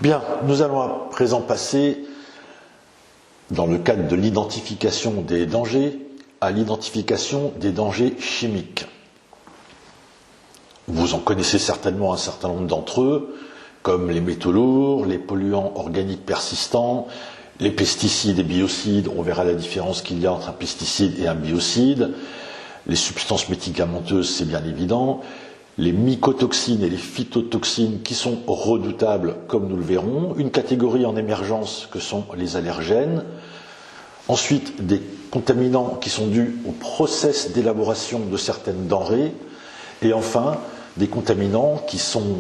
Bien, nous allons à présent passer, dans le cadre de l'identification des dangers, à l'identification des dangers chimiques. Vous en connaissez certainement un certain nombre d'entre eux, comme les métaux lourds, les polluants organiques persistants, les pesticides et biocides. On verra la différence qu'il y a entre un pesticide et un biocide. Les substances médicamenteuses, c'est bien évident. Les mycotoxines et les phytotoxines qui sont redoutables, comme nous le verrons. Une catégorie en émergence que sont les allergènes. Ensuite, des contaminants qui sont dus au process d'élaboration de certaines denrées. Et enfin, des contaminants qui sont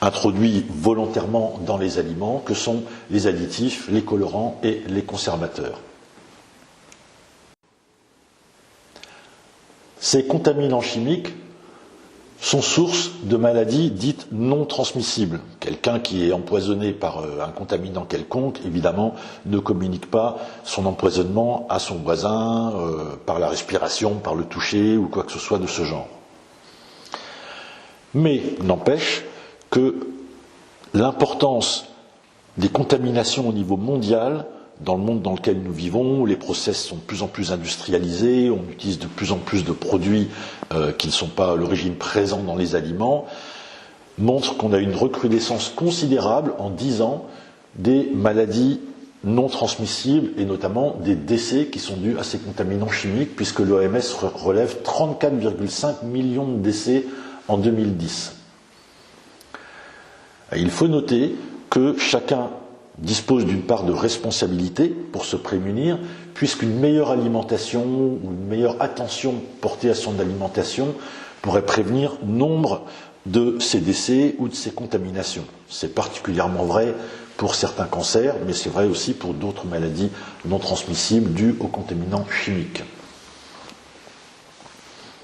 introduits volontairement dans les aliments, que sont les additifs, les colorants et les conservateurs. Ces contaminants chimiques sont source de maladies dites non transmissibles. Quelqu'un qui est empoisonné par un contaminant quelconque, évidemment, ne communique pas son empoisonnement à son voisin par la respiration, par le toucher ou quoi que ce soit de ce genre. Mais n'empêche que l'importance des contaminations au niveau mondial, dans le monde dans lequel nous vivons, où les process sont de plus en plus industrialisés, on utilise de plus en plus de produits qui ne sont pas à l'origine présents dans les aliments, montre qu'on a une recrudescence considérable en 10 ans des maladies non transmissibles et notamment des décès qui sont dus à ces contaminants chimiques, puisque l'OMS relève 34,5 millions de décès en 2010. Il faut noter que chacun dispose d'une part de responsabilité pour se prémunir, puisqu'une meilleure alimentation ou une meilleure attention portée à son alimentation pourrait prévenir nombre de ces décès ou de ces contaminations. C'est particulièrement vrai pour certains cancers, mais c'est vrai aussi pour d'autres maladies non transmissibles dues aux contaminants chimiques.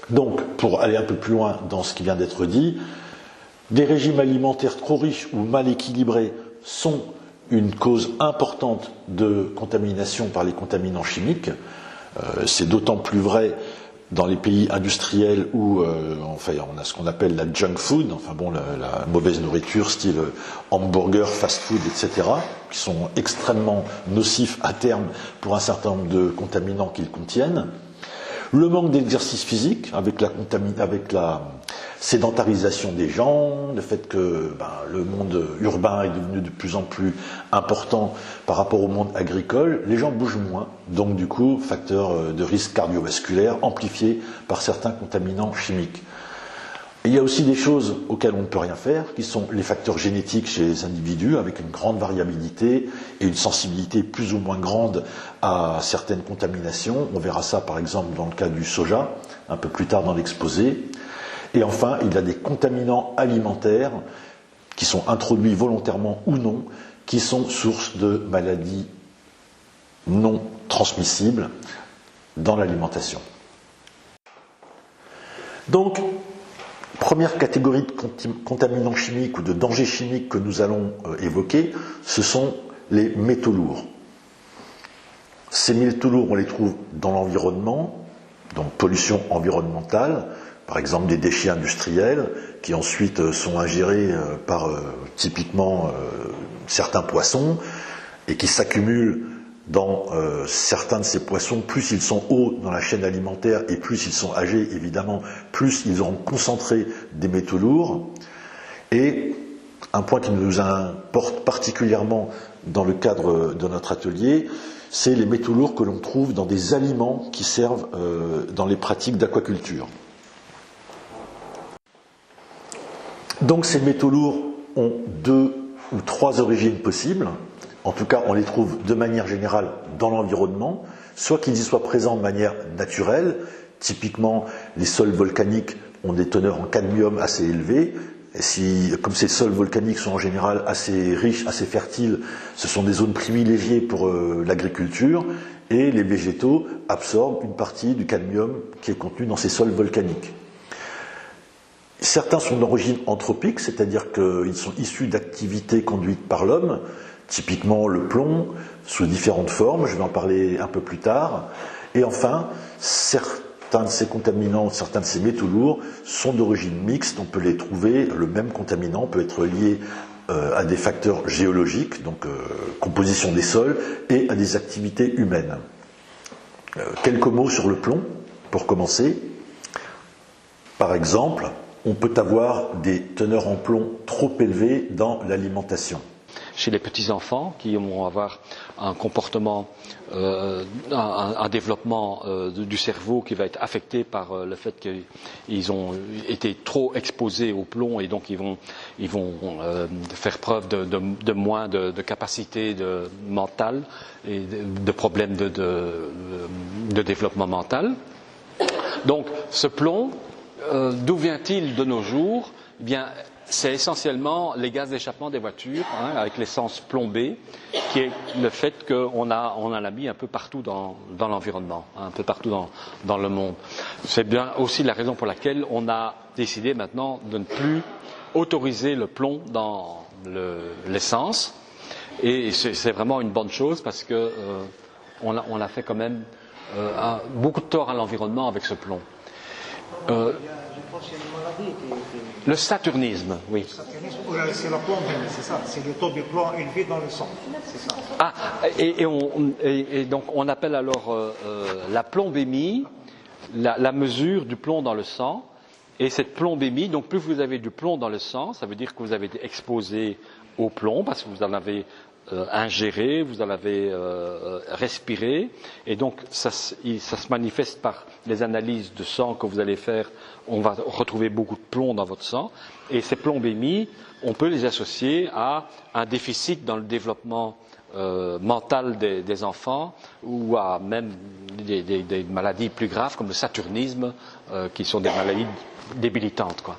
Donc, pour aller un peu plus loin dans ce qui vient d'être dit, des régimes alimentaires trop riches ou mal équilibrés sont une cause importante de contamination par les contaminants chimiques. C'est d'autant plus vrai dans les pays industriels où on a ce qu'on appelle la junk food, la mauvaise nourriture, style hamburger, fast food, etc., qui sont extrêmement nocifs à terme pour un certain nombre de contaminants qu'ils contiennent. Le manque d'exercice physique avec la sédentarisation des gens, le fait que le monde urbain est devenu de plus en plus important par rapport au monde agricole, les gens bougent moins, donc du coup, facteur de risque cardiovasculaire amplifié par certains contaminants chimiques. Et il y a aussi des choses auxquelles on ne peut rien faire, qui sont les facteurs génétiques chez les individus, avec une grande variabilité et une sensibilité plus ou moins grande à certaines contaminations. On verra ça par exemple dans le cas du soja, un peu plus tard dans l'exposé. Et enfin, il y a des contaminants alimentaires qui sont introduits volontairement ou non, qui sont source de maladies non transmissibles dans l'alimentation. Donc, première catégorie de contaminants chimiques ou de dangers chimiques que nous allons évoquer, ce sont les métaux lourds. Ces métaux lourds, on les trouve dans l'environnement, donc pollution environnementale, par exemple des déchets industriels qui ensuite sont ingérés par typiquement certains poissons et qui s'accumulent dans certains de ces poissons. Plus ils sont hauts dans la chaîne alimentaire et plus ils sont âgés, évidemment, plus ils auront concentré des métaux lourds. Et un point qui nous importe particulièrement dans le cadre de notre atelier, c'est les métaux lourds que l'on trouve dans des aliments qui servent dans les pratiques d'aquaculture. Donc ces métaux lourds ont 2 ou 3 origines possibles. En tout cas, on les trouve de manière générale dans l'environnement, soit qu'ils y soient présents de manière naturelle. Typiquement, les sols volcaniques ont des teneurs en cadmium assez élevées. Et comme ces sols volcaniques sont en général assez riches, assez fertiles, ce sont des zones privilégiées pour l'agriculture. Et les végétaux absorbent une partie du cadmium qui est contenu dans ces sols volcaniques. Certains sont d'origine anthropique, c'est-à-dire qu'ils sont issus d'activités conduites par l'homme, typiquement le plomb, sous différentes formes, je vais en parler un peu plus tard. Et enfin, certains de ces contaminants, certains de ces métaux lourds sont d'origine mixte, on peut les trouver, le même contaminant peut être lié à des facteurs géologiques, donc composition des sols, et à des activités humaines. Quelques mots sur le plomb, pour commencer. Par exemple, on peut avoir des teneurs en plomb trop élevées dans l'alimentation. Chez les petits-enfants qui vont avoir un comportement, un développement du cerveau qui va être affecté par le fait qu'ils ont été trop exposés au plomb et donc ils vont faire preuve de moins de capacité mentale et de problèmes de développement mental. Donc ce plomb, d'où vient-il de nos jours? Eh bien, c'est essentiellement les gaz d'échappement des voitures, avec l'essence plombée, qui est le fait qu'on en a mis un peu partout dans l'environnement, un peu partout dans le monde. C'est bien aussi la raison pour laquelle on a décidé maintenant de ne plus autoriser le plomb dans l'essence. Et c'est vraiment une bonne chose parce que on a fait quand même beaucoup de tort à l'environnement avec ce plomb. Le saturnisme, oui. C'est la plombémie, c'est ça. C'est le taux de plomb élevé dans le sang, c'est ça. Ah, et donc on appelle alors la plombémie la mesure du plomb dans le sang. Et cette plombémie, donc plus vous avez du plomb dans le sang, ça veut dire que vous avez été exposé au plomb parce que vous en avez ingéré, vous en avez respiré, et donc ça se manifeste par les analyses de sang que vous allez faire. On va retrouver beaucoup de plomb dans votre sang, et ces plombémies, on peut les associer à un déficit dans le développement mental des enfants, ou à même des maladies plus graves comme le saturnisme, qui sont des maladies débilitantes, quoi.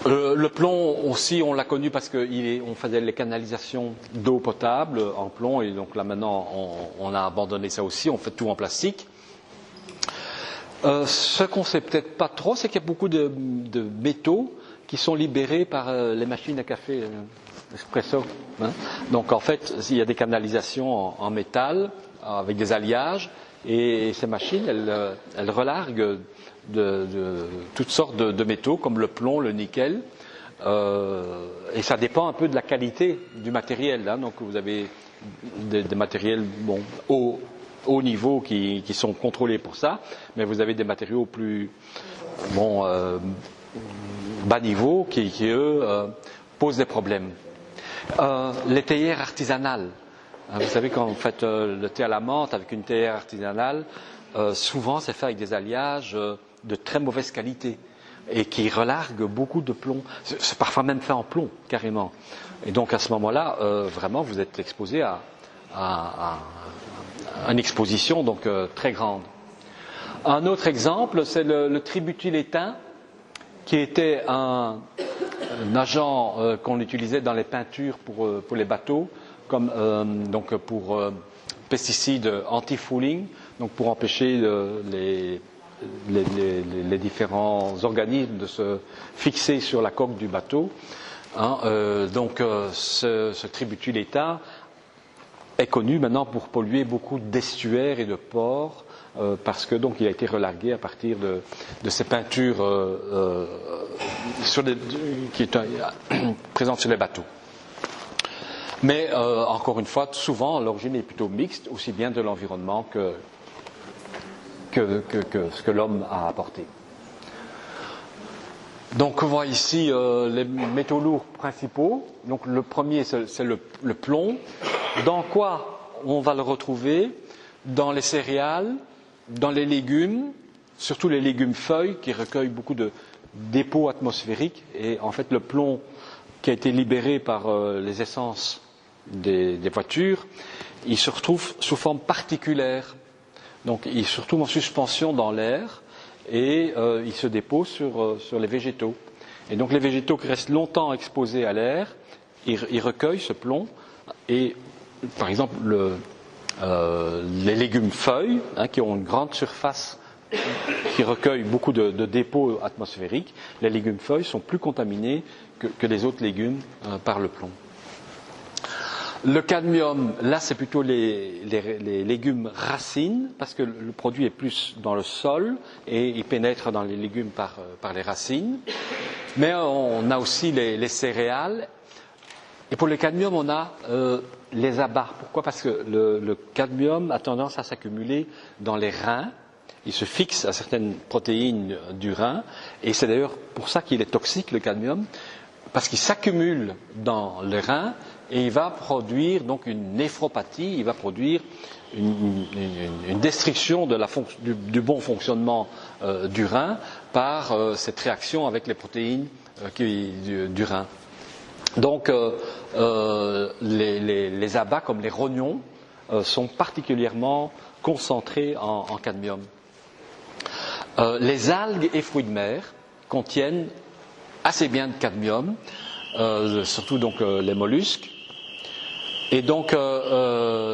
Le plomb aussi, on l'a connu parce qu'on faisait les canalisations d'eau potable en plomb, et donc là maintenant on a abandonné ça aussi, on fait tout en plastique. Ce qu'on sait peut-être pas trop, c'est qu'il y a beaucoup de métaux qui sont libérés par les machines à café espresso. Donc en fait, il y a des canalisations en métal avec des alliages, et ces machines, elles relarguent de toutes sortes de métaux comme le plomb, le nickel, et ça dépend un peu de la qualité du matériel. Donc vous avez des matériels haut niveau qui sont contrôlés pour ça, mais vous avez des matériaux plus bas niveau qui eux posent des problèmes. Les théières artisanales. Vous savez, quand vous faites le thé à la menthe avec une théière artisanale, souvent c'est fait avec des alliages de très mauvaise qualité et qui relarguent beaucoup de plomb. C'est parfois même fait en plomb, carrément. Et donc à ce moment-là, vraiment, vous êtes exposé à une exposition donc très grande. Un autre exemple, c'est le tributylétain, qui était un agent qu'on utilisait dans les peintures pour les bateaux, comme donc pour pesticides anti-fouling, donc pour empêcher les différents organismes de se fixer sur la coque du bateau. Ce tributylétain est connu maintenant pour polluer beaucoup d'estuaires et de ports, parce que donc il a été relargué à partir de ces peintures qui étaient présentes sur les bateaux. Mais encore une fois, souvent l'origine est plutôt mixte, aussi bien de l'environnement que ce que l'homme a apporté. Donc on voit ici les métaux lourds principaux. Donc le premier, c'est le plomb. Dans quoi on va le retrouver? Dans les céréales, dans les légumes, surtout les légumes feuilles qui recueillent beaucoup de dépôts atmosphériques. Et en fait, le plomb qui a été libéré par les essences des voitures, il se retrouve sous forme particulaire. Donc il se retrouve en suspension dans l'air et il se dépose sur les végétaux. Et donc les végétaux qui restent longtemps exposés à l'air, ils recueillent ce plomb. Et par exemple les légumes feuilles, qui ont une grande surface, qui recueillent beaucoup de dépôts atmosphériques, les légumes feuilles sont plus contaminés que les autres légumes par le plomb. Le cadmium, là, c'est plutôt les légumes racines, parce que le produit est plus dans le sol et il pénètre dans les légumes par les racines. Mais on a aussi les céréales. Et pour le cadmium, on a les abats. Pourquoi? Parce que le cadmium a tendance à s'accumuler dans les reins. Il se fixe à certaines protéines du rein. Et c'est d'ailleurs pour ça qu'il est toxique, le cadmium, parce qu'il s'accumule dans les reins. Et il va produire donc une néphropathie, il va produire une destruction de du bon fonctionnement du rein par cette réaction avec les protéines du rein. Donc les abats comme les rognons sont particulièrement concentrés en cadmium. Les algues et fruits de mer contiennent assez bien de cadmium, surtout donc les mollusques. Et donc,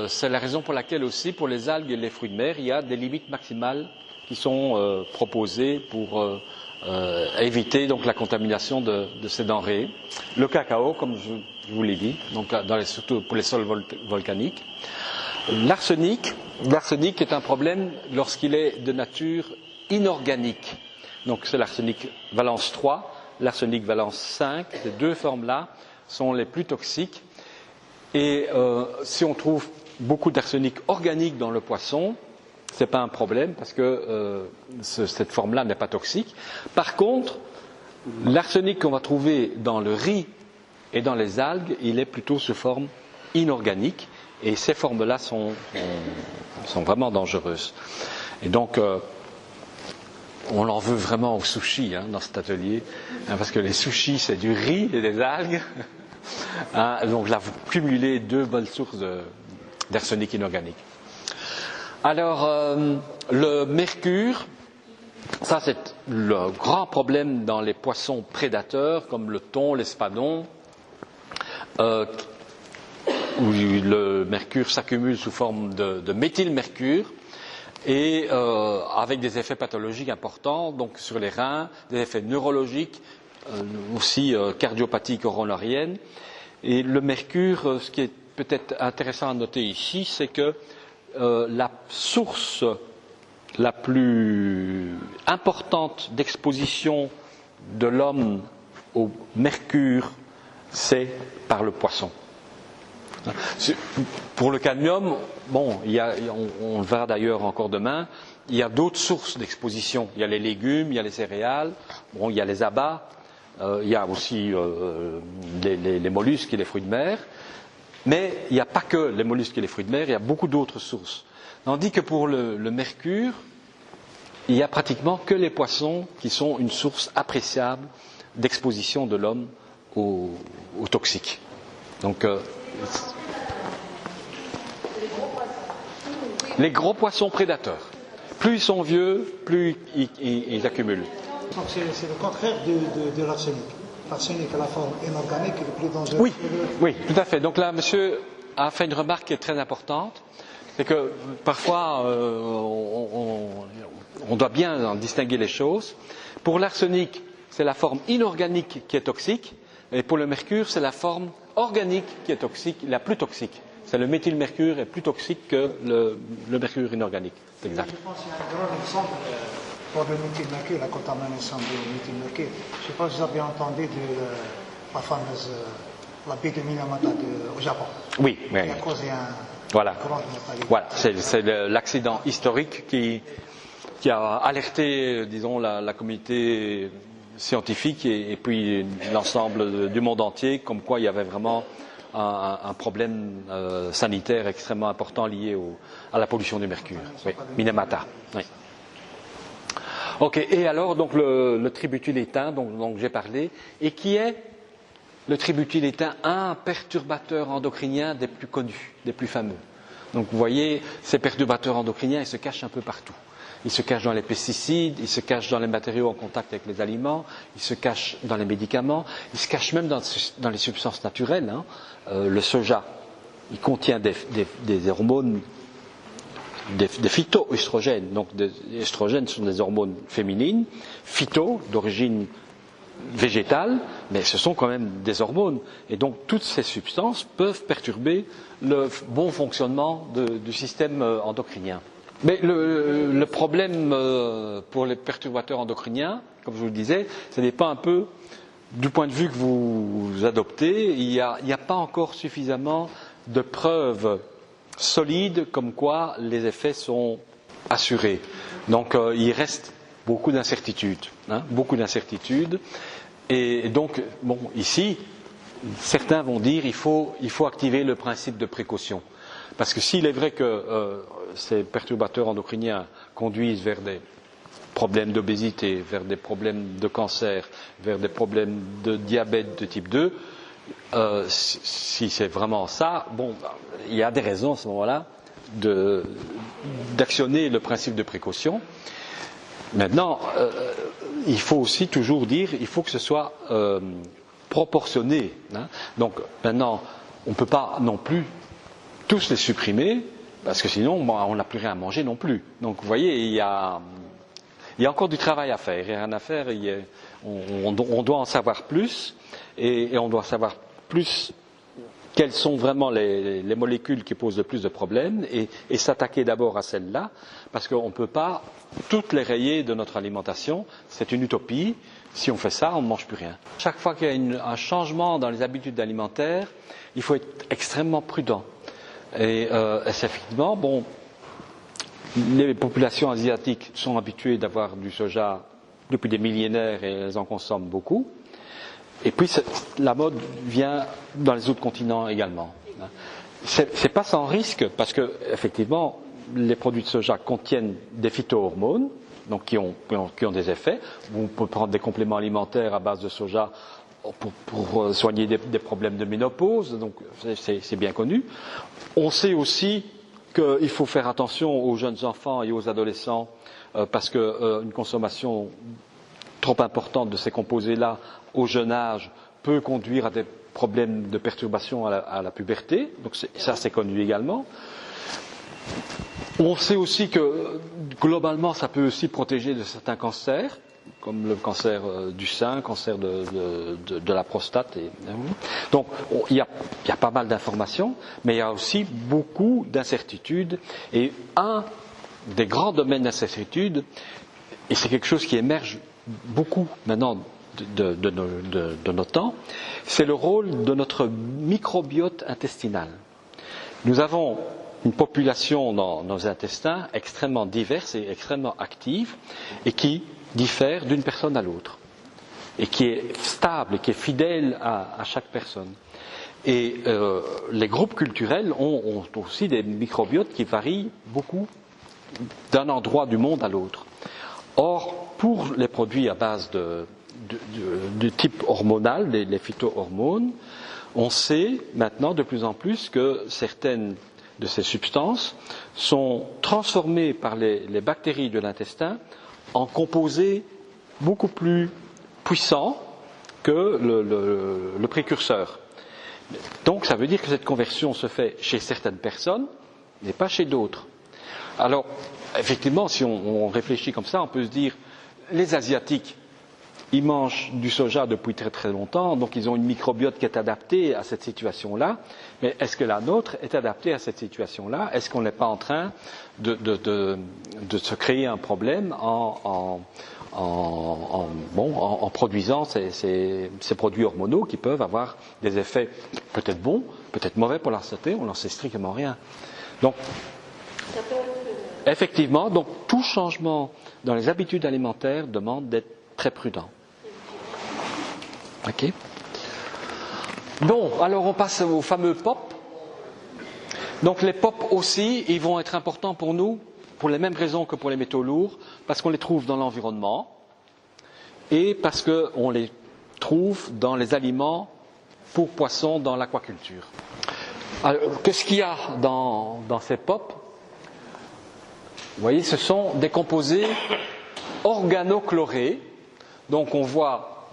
c'est la raison pour laquelle aussi, pour les algues et les fruits de mer, il y a des limites maximales qui sont proposées pour éviter donc la contamination de ces denrées. Le cacao, comme je vous l'ai dit, donc surtout pour les sols volcaniques. L'arsenic est un problème lorsqu'il est de nature inorganique. Donc, c'est l'arsenic valence 3, l'arsenic valence 5. Ces deux formes-là sont les plus toxiques. Et si on trouve beaucoup d'arsenic organique dans le poisson, ce n'est pas un problème parce que cette forme-là n'est pas toxique. Par contre, l'arsenic qu'on va trouver dans le riz et dans les algues, il est plutôt sous forme inorganique et ces formes-là sont vraiment dangereuses. Et donc, on en veut vraiment aux sushis dans cet atelier, parce que les sushis, c'est du riz et des algues. Donc là, vous cumulez deux bonnes sources d'arsenic inorganique. Alors, le mercure, ça c'est le grand problème dans les poissons prédateurs, comme le thon, l'espadon, où le mercure s'accumule sous forme de méthylmercure, et avec des effets pathologiques importants, donc sur les reins, des effets neurologiques, aussi cardiopathie coronarienne. Et le mercure, ce qui est peut-être intéressant à noter ici, c'est que la source la plus importante d'exposition de l'homme au mercure, c'est par le poisson. Pour le cadmium, bon, on le verra d'ailleurs encore demain, il y a d'autres sources d'exposition. Il y a les légumes, il y a les céréales, bon, il y a les abats. Il y a aussi les mollusques et les fruits de mer, mais il n'y a pas que les mollusques et les fruits de mer, il y a beaucoup d'autres sources. Tandis que pour le mercure, il n'y a pratiquement que les poissons qui sont une source appréciable d'exposition de l'homme aux toxiques. Donc, les gros poissons prédateurs, plus ils sont vieux, plus ils accumulent. Donc c'est le contraire de l'arsenic. L'arsenic à la forme inorganique est le plus dangereux. Oui, tout à fait. Donc là, monsieur a fait une remarque qui est très importante. C'est que parfois, on doit bien en distinguer les choses. Pour l'arsenic, c'est la forme inorganique qui est toxique. Et pour le mercure, c'est la forme organique qui est toxique, la plus toxique. C'est le méthylmercure est plus toxique que le mercure inorganique. C'est exact. Je pense qu'il y a un grand exemple pour le méthylmercure, la contamination du méthylmercure. Je ne sais pas si vous avez entendu de la fameuse la baie de Minamata au Japon. Oui, qui a causé un voilà. grand mortalité. Voilà, c'est l'accident historique qui a alerté, disons, la communauté scientifique et puis l'ensemble du monde entier, comme quoi il y avait vraiment un problème sanitaire extrêmement important lié à la pollution du mercure. Oui, Minamata. Oui. Ok, et alors donc le tributylétain dont j'ai parlé, et qui est le tributylétain, un perturbateur endocrinien des plus connus, des plus fameux. Donc vous voyez, ces perturbateurs endocriniens, ils se cachent un peu partout. Ils se cachent dans les pesticides, ils se cachent dans les matériaux en contact avec les aliments, ils se cachent dans les médicaments, ils se cachent même dans les substances naturelles. Le soja, il contient des hormones, des phytoœstrogènes. Donc les estrogènes sont des hormones féminines, phyto, d'origine végétale, mais ce sont quand même des hormones. Et donc toutes ces substances peuvent perturber le bon fonctionnement du système endocrinien. Mais le problème pour les perturbateurs endocriniens, comme je vous le disais, ce n'est pas un peu du point de vue que vous adoptez, il n'y a pas encore suffisamment de preuves solides comme quoi les effets sont assurés. Donc il reste beaucoup d'incertitudes, beaucoup d'incertitudes. Et donc, bon, ici, certains vont dire qu'il faut activer le principe de précaution. Parce que s'il est vrai que ces perturbateurs endocriniens conduisent vers des problèmes d'obésité, vers des problèmes de cancer, vers des problèmes de diabète de type 2, si c'est vraiment ça, bon, il y a des raisons à ce moment-là d'actionner le principe de précaution. Maintenant, il faut aussi toujours dire, il faut que ce soit proportionné. Donc maintenant, on ne peut pas non plus tous les supprimer, parce que sinon, on n'a plus rien à manger non plus. Donc vous voyez, il y a encore du travail à faire. Il y a rien à faire, on doit en savoir plus, et on doit savoir plus quelles sont vraiment les molécules qui posent le plus de problèmes, et s'attaquer d'abord à celles-là, parce qu'on ne peut pas toutes les rayer de notre alimentation. C'est une utopie. Si on fait ça, on ne mange plus rien. Chaque fois qu'il y a un changement dans les habitudes alimentaires, il faut être extrêmement prudent. Et effectivement, bon, les populations asiatiques sont habituées d'avoir du soja depuis des millénaires et elles en consomment beaucoup. Et puis la mode vient dans les autres continents également. C'est pas sans risque, parce que effectivement, les produits de soja contiennent des phytohormones, donc qui ont des effets. On peut prendre des compléments alimentaires à base de soja pour soigner des problèmes de ménopause, donc c'est bien connu. On sait aussi qu'il faut faire attention aux jeunes enfants et aux adolescents, parce qu'une consommation trop importante de ces composés-là au jeune âge peut conduire à des problèmes de perturbation à la puberté, donc ça c'est connu également. On sait aussi que globalement ça peut aussi protéger de certains cancers, comme le cancer du sein, cancer de la prostate. Donc il y a pas mal d'informations, mais il y a aussi beaucoup d'incertitudes. Et un des grands domaines d'incertitude, et c'est quelque chose qui émerge beaucoup maintenant de nos temps, c'est le rôle de notre microbiote intestinal. Nous avons une population dans nos intestins extrêmement diverse et extrêmement active, et qui diffère d'une personne à l'autre, et qui est stable, et qui est fidèle à chaque personne. Et les groupes culturels ont aussi des microbiotes qui varient beaucoup d'un endroit du monde à l'autre. Or, pour les produits à base de type hormonal, les phytohormones, on sait maintenant de plus en plus que certaines de ces substances sont transformées par les bactéries de l'intestin en composés beaucoup plus puissants que le précurseur. Donc ça veut dire que cette conversion se fait chez certaines personnes, mais pas chez d'autres. Alors, effectivement, si on réfléchit comme ça, on peut se dire, les Asiatiques, ils mangent du soja depuis très très longtemps, donc ils ont une microbiote qui est adaptée à cette situation-là, mais est-ce que la nôtre est adaptée à cette situation-là? Est-ce qu'on n'est pas en train de se créer un problème en produisant ces produits hormonaux qui peuvent avoir des effets peut-être bons, peut-être mauvais pour la santé, on n'en sait strictement rien. Donc, effectivement, donc tout changement dans les habitudes alimentaires demande d'être très prudent. Ok. Bon, alors on passe aux fameux POP. Donc les POP aussi, ils vont être importants pour nous pour les mêmes raisons que pour les métaux lourds, parce qu'on les trouve dans l'environnement et parce qu'on les trouve dans les aliments pour poissons dans l'aquaculture. Alors, qu'est-ce qu'il y a dans ces POP? Vous voyez, ce sont des composés organochlorés. Donc on voit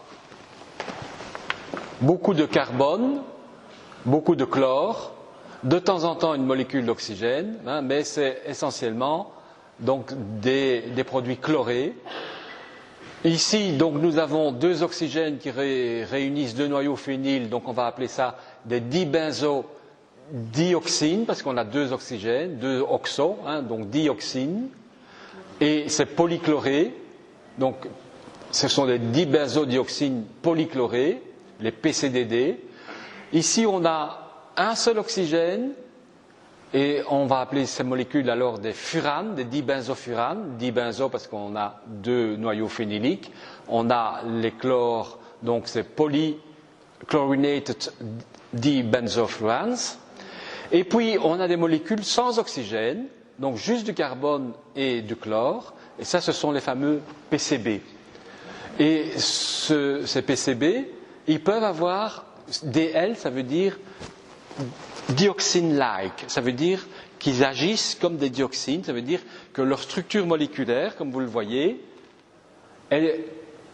beaucoup de carbone, beaucoup de chlore, de temps en temps une molécule d'oxygène, mais c'est essentiellement donc des produits chlorés. Ici, donc, nous avons deux oxygènes qui réunissent deux noyaux phényls, donc on va appeler ça des dibenzodioxines, parce qu'on a deux oxygènes, deux oxo, donc dioxines, et c'est polychloré, donc ce sont des dibenzodioxines polychlorées, les PCDD. Ici, on a un seul oxygène, et on va appeler ces molécules alors des furanes, des dibenzofuranes, dibenzo parce qu'on a deux noyaux phényliques. On a les chlores, donc c'est polychlorinated dibenzofuranes. Et puis on a des molécules sans oxygène, donc juste du carbone et du chlore. Et ça, ce sont les fameux PCB. Et ces PCB, ils peuvent avoir DL, ça veut dire dioxine-like, ça veut dire qu'ils agissent comme des dioxines, ça veut dire que leur structure moléculaire, comme vous le voyez, est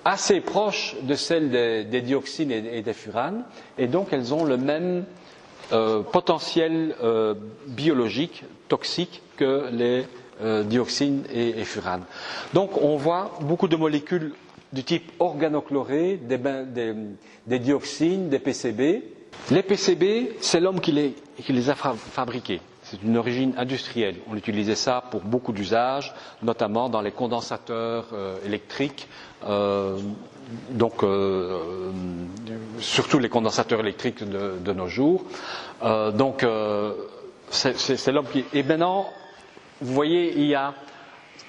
assez proche de celle des dioxines et des furanes, et donc elles ont le même potentiel biologique, toxique, que les dioxines et furanes. Donc on voit beaucoup de molécules du type organochloré, des dioxines, des PCB. Les PCB, c'est l'homme qui les a fabriqués. C'est une origine industrielle. On utilisait ça pour beaucoup d'usages, notamment dans les condensateurs électriques, surtout les condensateurs électriques de nos jours. C'est l'homme qui... Et maintenant, vous voyez,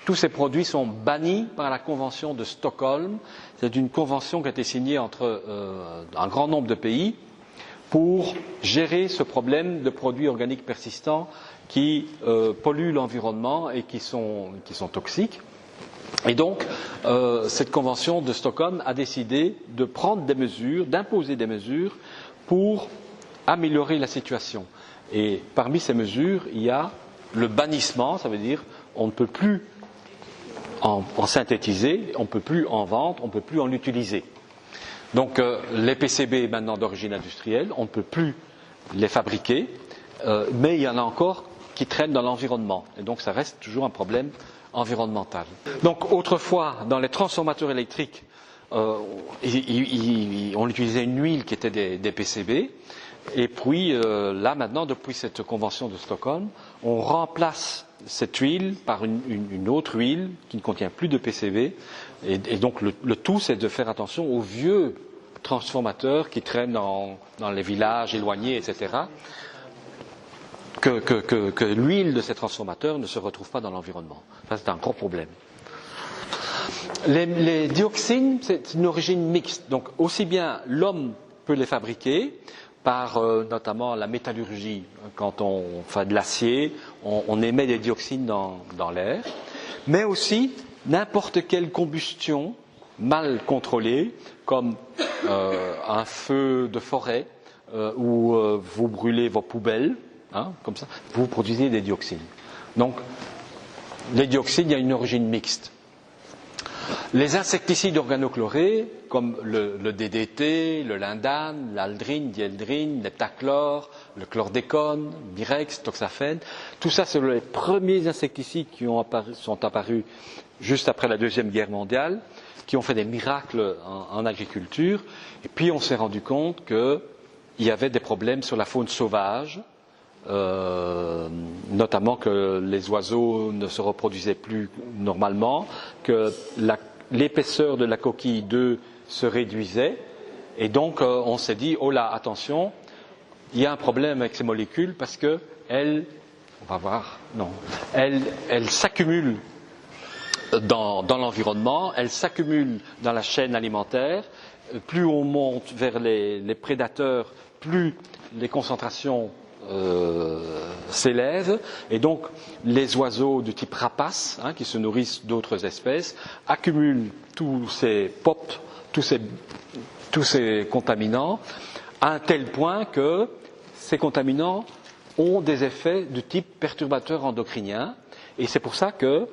tous ces produits sont bannis par la Convention de Stockholm. C'est une convention qui a été signée entre un grand nombre de pays pour gérer ce problème de produits organiques persistants qui polluent l'environnement et qui sont toxiques. Et donc, cette convention de Stockholm a décidé de prendre des mesures, d'imposer des mesures pour améliorer la situation. Et parmi ces mesures, il y a le bannissement, ça veut dire on ne peut plus en synthétiser, on ne peut plus en vendre, on ne peut plus en utiliser. Donc les PCB maintenant d'origine industrielle, on ne peut plus les fabriquer, mais il y en a encore qui traînent dans l'environnement. Et donc ça reste toujours un problème environnemental. Donc autrefois, dans les transformateurs électriques, on utilisait une huile qui était des PCB. Et puis là maintenant, depuis cette convention de Stockholm, on remplace cette huile par une autre huile qui ne contient plus de PCB. Et donc le tout, c'est de faire attention aux vieux transformateurs qui traînent dans les villages éloignés, etc. Que l'huile de ces transformateurs ne se retrouve pas dans l'environnement. Ça, c'est un gros problème. Les dioxines, c'est une origine mixte. Donc aussi bien l'homme peut les fabriquer par notamment la métallurgie. Quand on fait de l'acier, on émet des dioxines dans l'air, mais aussi n'importe quelle combustion mal contrôlée, comme un feu de forêt où vous brûlez vos poubelles, comme ça, vous produisez des dioxines. Donc, les dioxines, il y a une origine mixte. Les insecticides organochlorés, comme le DDT, le lindane, l'aldrine, dieldrine, l'heptachlore, le chlordécone, mirex, toxaphène, tout ça, c'est les premiers insecticides qui sont apparus juste après la Deuxième Guerre mondiale, qui ont fait des miracles en agriculture. Et puis on s'est rendu compte qu'il y avait des problèmes sur la faune sauvage, notamment que les oiseaux ne se reproduisaient plus normalement, que l'épaisseur de la coquille d'œuf se réduisait, et donc on s'est dit, oh là, attention, il y a un problème avec ces molécules parce que elles s'accumulent dans l'environnement, elles s'accumulent dans la chaîne alimentaire. Plus on monte vers les prédateurs, plus les concentrations s'élèvent, et donc les oiseaux du type rapace, qui se nourrissent d'autres espèces, accumulent tous ces contaminants à un tel point que ces contaminants ont des effets de type perturbateur endocrinien, et c'est pour ça que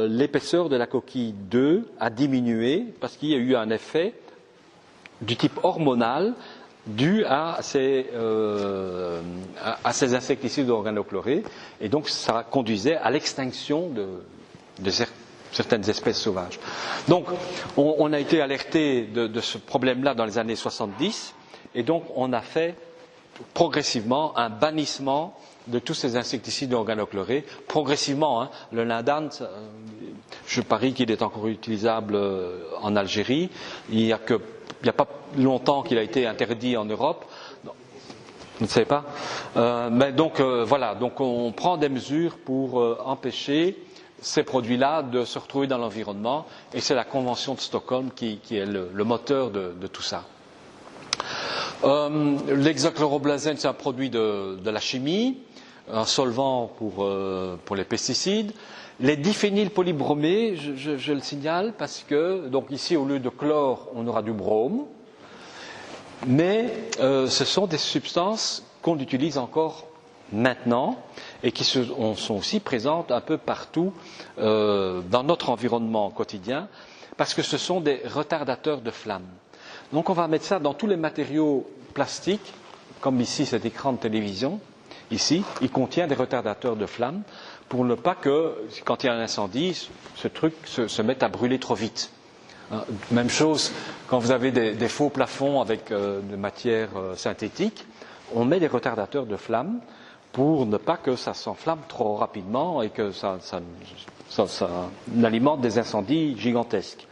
l'épaisseur de la coquille d'œuf a diminué, parce qu'il y a eu un effet du type hormonal dû à ces insecticides organochlorés, et donc ça conduisait à l'extinction de certaines espèces sauvages. Donc, on a été alerté de ce problème-là dans les années 70, et donc on a fait progressivement un bannissement de tous ces insecticides organochlorés. Progressivement, le lindane, je parie qu'il est encore utilisable en Algérie. Il n'y a pas longtemps qu'il a été interdit en Europe. Vous ne savez pas. Mais donc voilà, donc on prend des mesures pour empêcher ces produits-là de se retrouver dans l'environnement, et c'est la Convention de Stockholm qui est le moteur de tout ça. L'hexachloroblazène, c'est un produit de la chimie, un solvant pour les pesticides. Les diphénylpolybromés, je le signale parce que, donc ici, au lieu de chlore, on aura du brome, mais ce sont des substances qu'on utilise encore maintenant et qui sont aussi présentes un peu partout dans notre environnement quotidien, parce que ce sont des retardateurs de flamme. Donc on va mettre ça dans tous les matériaux plastiques, comme ici cet écran de télévision, ici, il contient des retardateurs de flamme, pour ne pas que, quand il y a un incendie, ce truc se mette à brûler trop vite. Même chose, quand vous avez des faux plafonds avec de matière synthétique, on met des retardateurs de flamme pour ne pas que ça s'enflamme trop rapidement et que ça alimente des incendies gigantesques.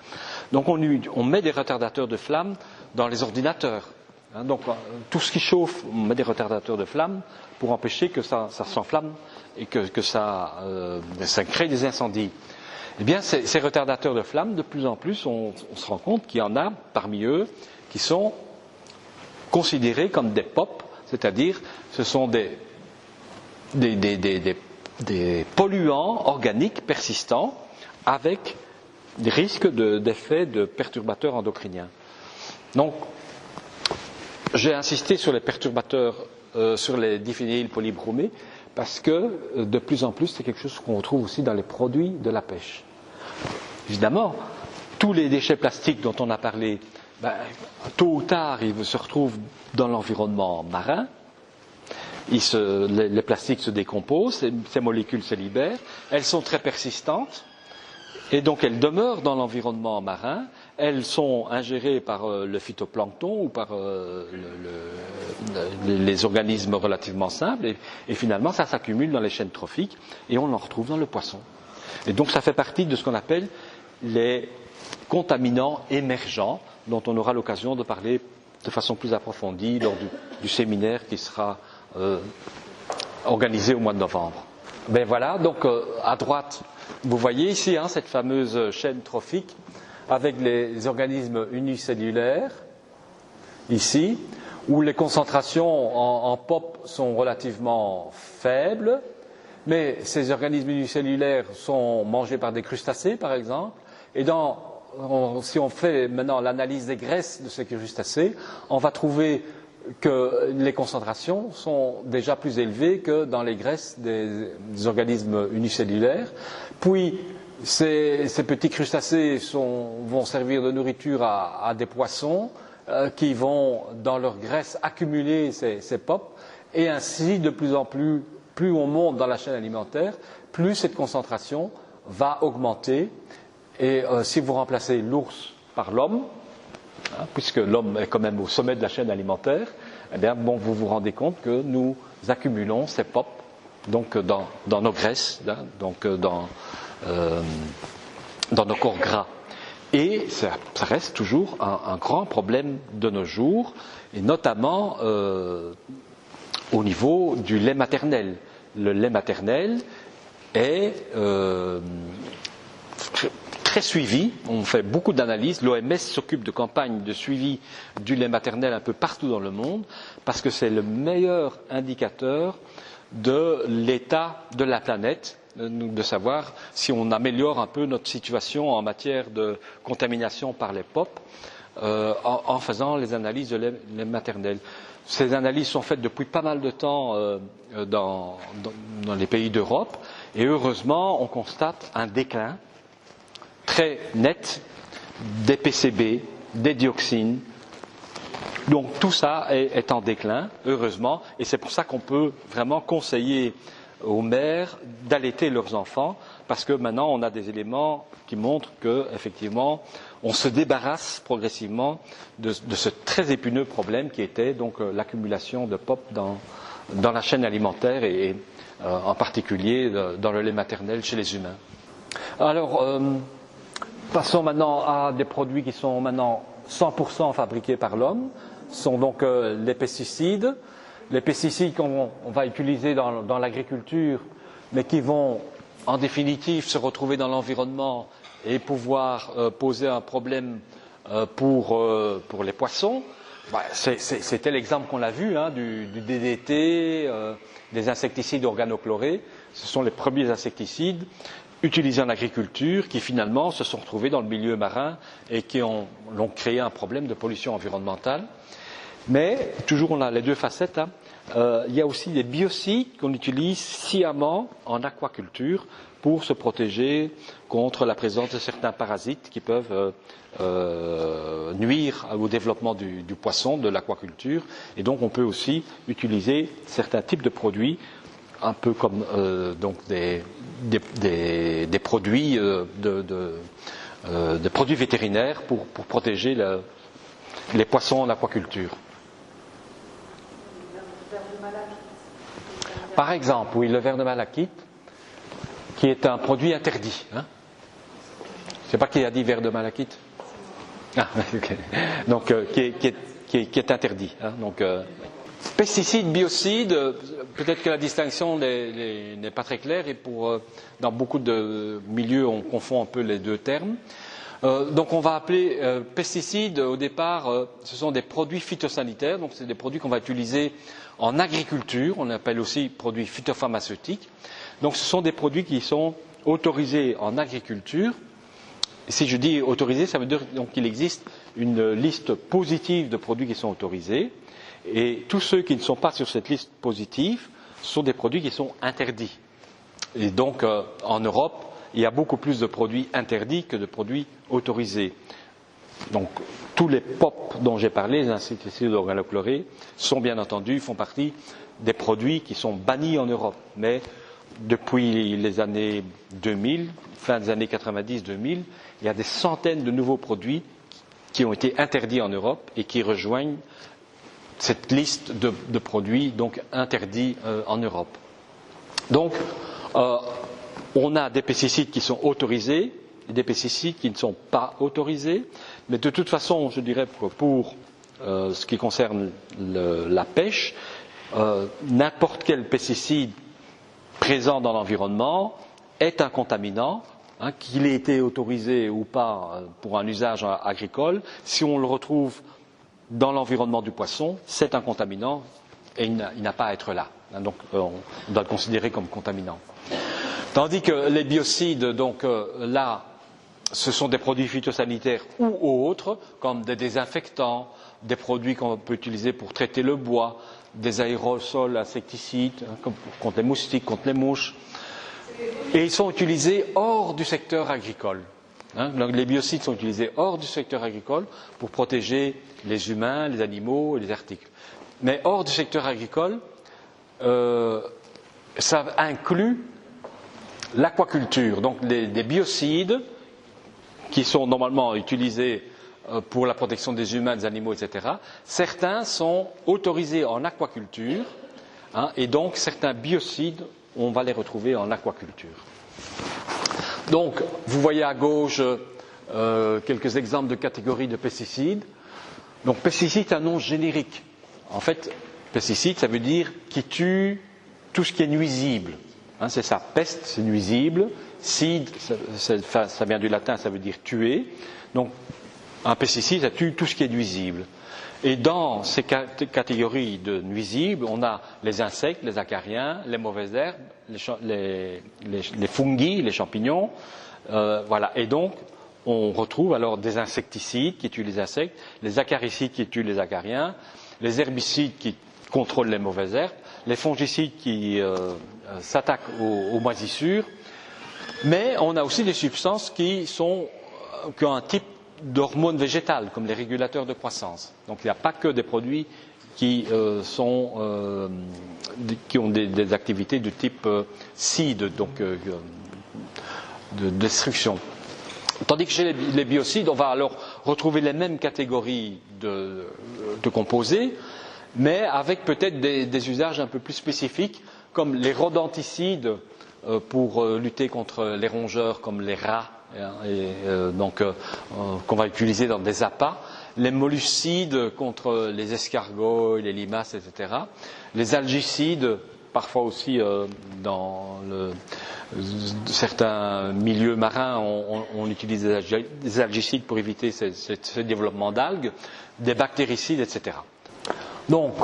Donc on met des retardateurs de flamme dans les ordinateurs. Donc tout ce qui chauffe, on met des retardateurs de flamme pour empêcher que ça s'enflamme et que ça crée des incendies. Eh bien, ces retardateurs de flamme, de plus en plus, on se rend compte qu'il y en a parmi eux qui sont considérés comme des POP, c'est-à-dire ce sont des polluants organiques persistants avec des risques d'effets de perturbateurs endocriniens. Donc, j'ai insisté sur les perturbateurs, sur les diphénylpolybromés, parce que de plus en plus, c'est quelque chose qu'on retrouve aussi dans les produits de la pêche. Évidemment, tous les déchets plastiques dont on a parlé, tôt ou tard, ils se retrouvent dans l'environnement marin. Les plastiques se décomposent, ces molécules se libèrent, elles sont très persistantes, et donc elles demeurent dans l'environnement marin, elles sont ingérées par le phytoplancton ou par les organismes relativement simples, et finalement ça s'accumule dans les chaînes trophiques, et on en retrouve dans le poisson. Et donc ça fait partie de ce qu'on appelle les contaminants émergents, dont on aura l'occasion de parler de façon plus approfondie lors du séminaire qui sera organisé au mois de novembre. Ben voilà, donc à droite, vous voyez ici cette fameuse chaîne trophique avec les organismes unicellulaires, ici, où les concentrations en POP sont relativement faibles, mais ces organismes unicellulaires sont mangés par des crustacés, par exemple, et si on fait maintenant l'analyse des graisses de ces crustacés, on va trouver que les concentrations sont déjà plus élevées que dans les graisses des organismes unicellulaires. Puis, ces petits crustacés vont servir de nourriture à des poissons qui vont, dans leur graisse, accumuler ces POP, et ainsi, de plus en plus, plus on monte dans la chaîne alimentaire, plus cette concentration va augmenter. Et si vous remplacez l'ours par l'homme, puisque l'homme est quand même au sommet de la chaîne alimentaire, eh bien, vous vous rendez compte que nous accumulons ces POP donc dans nos graisses, donc dans nos corps gras. Et ça reste toujours un grand problème de nos jours, et notamment au niveau du lait maternel. Le lait maternel est très suivi, on fait beaucoup d'analyses, l'OMS s'occupe de campagnes de suivi du lait maternel un peu partout dans le monde, parce que c'est le meilleur indicateur de l'état de la planète, de savoir si on améliore un peu notre situation en matière de contamination par les POP en faisant les analyses de lait maternel. Ces analyses sont faites depuis pas mal de temps dans les pays d'Europe, et heureusement on constate un déclin très net des PCB, des dioxines. Donc tout ça est en déclin, heureusement, et c'est pour ça qu'on peut vraiment conseiller aux mères d'allaiter leurs enfants, parce que maintenant on a des éléments qui montrent que effectivement on se débarrasse progressivement de ce très épineux problème qui était donc l'accumulation de POP dans la chaîne alimentaire et en particulier dans le lait maternel chez les humains. Alors, passons maintenant à des produits qui sont maintenant 100% fabriqués par l'homme. Ce sont donc les pesticides. Les pesticides qu'on va utiliser dans l'agriculture, mais qui vont en définitive se retrouver dans l'environnement et pouvoir poser un problème pour les poissons. C'était l'exemple qu'on a vu du DDT, des insecticides organochlorés. Ce sont les premiers insecticides utilisés en agriculture qui finalement se sont retrouvés dans le milieu marin et qui ont créé un problème de pollution environnementale. Mais toujours on a les deux facettes. Il y a aussi des biocides qu'on utilise sciemment en aquaculture pour se protéger contre la présence de certains parasites qui peuvent nuire au développement du poisson, de l'aquaculture. Et donc on peut aussi utiliser certains types de produits, un peu comme donc des produits des produits vétérinaires pour protéger les poissons en aquaculture. Par exemple, oui, le ver de malachite, qui est un produit interdit. Je ne sais pas qui a dit ver de malachite. Ah, okay. Donc, qui est interdit. Donc, pesticides, biocides, peut-être que la distinction n'est pas très claire et dans beaucoup de milieux, on confond un peu les deux termes. Donc, on va appeler pesticides, au départ, ce sont des produits phytosanitaires, donc c'est des produits qu'on va utiliser en agriculture, on appelle aussi produits phytopharmaceutiques. Donc ce sont des produits qui sont autorisés en agriculture. Et si je dis autorisés, ça veut dire qu'il existe une liste positive de produits qui sont autorisés. Et tous ceux qui ne sont pas sur cette liste positive sont des produits qui sont interdits. Et donc en Europe, il y a beaucoup plus de produits interdits que de produits autorisés. Donc tous les POP dont j'ai parlé, les insecticides organochlorés, font partie des produits qui sont bannis en Europe. Mais depuis les années 2000, fin des années 90-2000, il y a des centaines de nouveaux produits qui ont été interdits en Europe et qui rejoignent cette liste de produits donc interdits en Europe. Donc, on a des pesticides qui sont autorisés et des pesticides qui ne sont pas autorisés. Mais de toute façon, je dirais que pour ce qui concerne la pêche, n'importe quel pesticide présent dans l'environnement est un contaminant, qu'il ait été autorisé ou pas pour un usage agricole. Si on le retrouve dans l'environnement du poisson, c'est un contaminant et il n'a pas à être là. Donc on doit le considérer comme contaminant. Tandis que les biocides, donc là, ce sont des produits phytosanitaires ou autres, comme des désinfectants, des produits qu'on peut utiliser pour traiter le bois, des aérosols insecticides, contre les moustiques, contre les mouches. Et ils sont utilisés hors du secteur agricole. Donc les biocides sont utilisés hors du secteur agricole pour protéger les humains, les animaux et les articles. Mais hors du secteur agricole, ça inclut l'aquaculture. Donc des biocides qui sont normalement utilisés pour la protection des humains, des animaux, etc. Certains sont autorisés en aquaculture, et donc certains biocides, on va les retrouver en aquaculture. Donc, vous voyez à gauche quelques exemples de catégories de pesticides. Donc, pesticide, c'est un nom générique. En fait, pesticide, ça veut dire qui tue tout ce qui est nuisible. C'est ça, peste, c'est nuisible. Cide, ça vient du latin, ça veut dire tuer. Donc, un pesticide, ça tue tout ce qui est nuisible. Et dans ces catégories de nuisibles, on a les insectes, les acariens, les mauvaises herbes, les fungi, les champignons. Voilà. Et donc, on retrouve alors des insecticides qui tuent les insectes, les acaricides qui tuent les acariens, les herbicides qui contrôlent les mauvaises herbes, les fongicides qui s'attaquent aux moisissures. Mais on a aussi des substances qui ont un type d'hormones végétales, comme les régulateurs de croissance. Donc il n'y a pas que des produits qui ont des activités de type seed, donc de destruction. Tandis que chez les biocides, on va alors retrouver les mêmes catégories de composés, mais avec peut-être des usages un peu plus spécifiques, comme les rodenticides pour lutter contre les rongeurs comme les rats, qu'on va utiliser dans des appâts, les molluscides contre les escargots, les limaces, etc. Les algicides, parfois aussi dans certains milieux marins, on utilise des algicides pour éviter ce développement d'algues, des bactéricides, etc. Donc,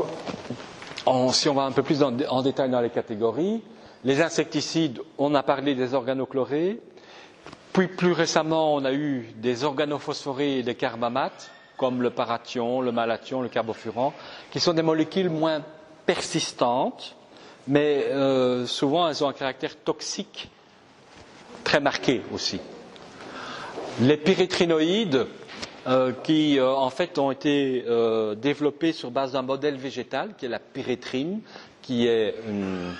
si on va un peu plus en détail dans les catégories, les insecticides, on a parlé des organochlorés, puis plus récemment, on a eu des organophosphorés et des carbamates, comme le parathion, le malathion, le carbofuran, qui sont des molécules moins persistantes, mais souvent elles ont un caractère toxique très marqué aussi. Les pyrétrinoïdes, qui en fait ont été développés sur base d'un modèle végétal, qui est la pyrétrine, qui est une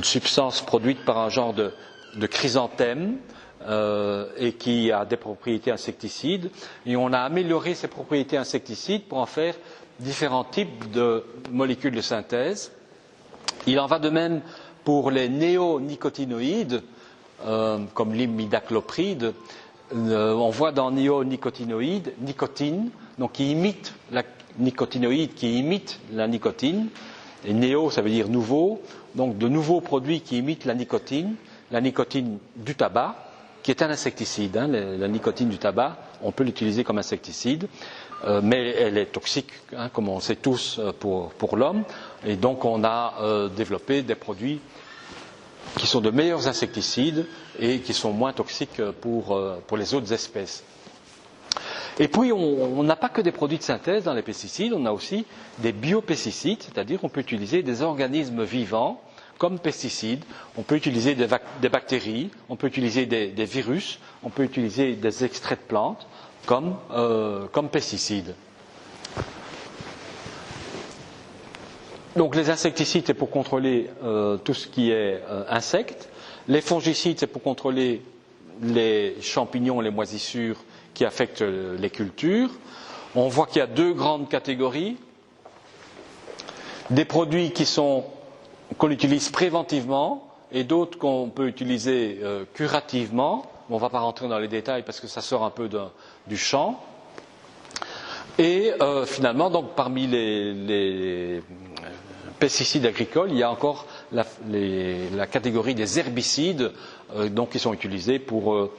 substance produite par un genre de chrysanthème, et qui a des propriétés insecticides, et on a amélioré ces propriétés insecticides pour en faire différents types de molécules de synthèse. Il en va de même pour les néonicotinoïdes, comme l'imidaclopride. On voit dans néonicotinoïdes nicotine, donc qui imite la nicotinoïde, qui imite la nicotine, et néo ça veut dire nouveau, donc de nouveaux produits qui imitent la nicotine du tabac, qui est un insecticide. La nicotine du tabac, on peut l'utiliser comme insecticide, mais elle est toxique, comme on sait tous, pour l'homme. Et donc on a développé des produits qui sont de meilleurs insecticides et qui sont moins toxiques pour les autres espèces. Et puis on n'a pas que des produits de synthèse dans les pesticides, on a aussi des biopesticides, c'est-à-dire qu'on peut utiliser des organismes vivants comme pesticides, on peut utiliser des bactéries, on peut utiliser des virus, on peut utiliser des extraits de plantes comme pesticides. Donc les insecticides, c'est pour contrôler tout ce qui est insectes. Les fongicides, c'est pour contrôler les champignons, les moisissures qui affectent les cultures. On voit qu'il y a deux grandes catégories. Des produits qu'on utilise préventivement et d'autres qu'on peut utiliser curativement. On ne va pas rentrer dans les détails parce que ça sort un peu du champ. Et finalement, donc, parmi les pesticides agricoles, il y a encore la catégorie des herbicides qui sont utilisés pour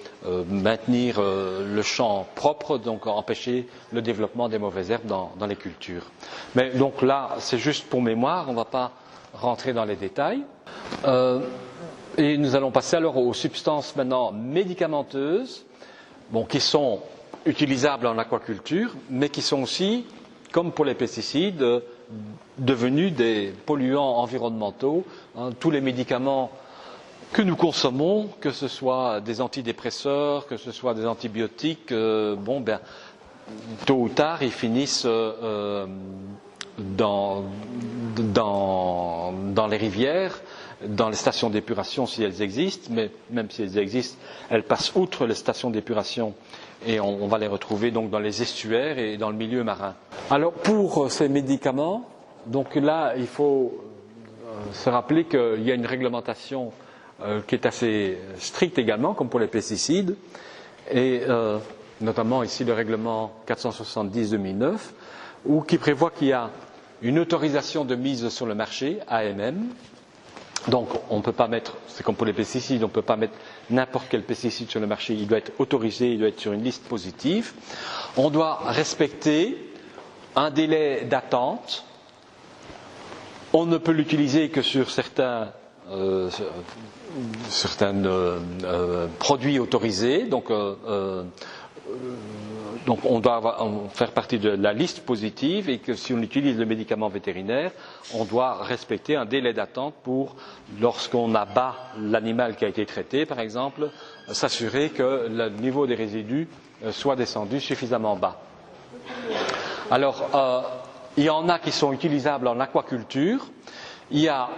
maintenir le champ propre, donc empêcher le développement des mauvaises herbes dans les cultures. Mais donc là, c'est juste pour mémoire, on ne va pas rentrer dans les détails. Et nous allons passer alors aux substances maintenant médicamenteuses, qui sont utilisables en aquaculture, mais qui sont aussi, comme pour les pesticides, devenus des polluants environnementaux. Tous les médicaments que nous consommons, que ce soit des antidépresseurs, que ce soit des antibiotiques, tôt ou tard, ils finissent dans les rivières, dans les stations d'épuration si elles existent, mais même si elles existent, elles passent outre les stations d'épuration et on va les retrouver donc dans les estuaires et dans le milieu marin. Alors pour ces médicaments, donc là il faut se rappeler qu'il y a une réglementation qui est assez stricte également, comme pour les pesticides, et notamment ici le règlement 470/2009, qui prévoit qu'il y a une autorisation de mise sur le marché, AMM. Donc on ne peut pas mettre, c'est comme pour les pesticides, on ne peut pas mettre n'importe quel pesticide sur le marché, il doit être autorisé, il doit être sur une liste positive. On doit respecter un délai d'attente. On ne peut l'utiliser que sur certains produits autorisés, donc donc on doit faire partie de la liste positive et que si on utilise le médicament vétérinaire, on doit respecter un délai d'attente pour, lorsqu'on abat l'animal qui a été traité, par exemple, s'assurer que le niveau des résidus soit descendu suffisamment bas. Alors, il y en a qui sont utilisables en aquaculture. Il y a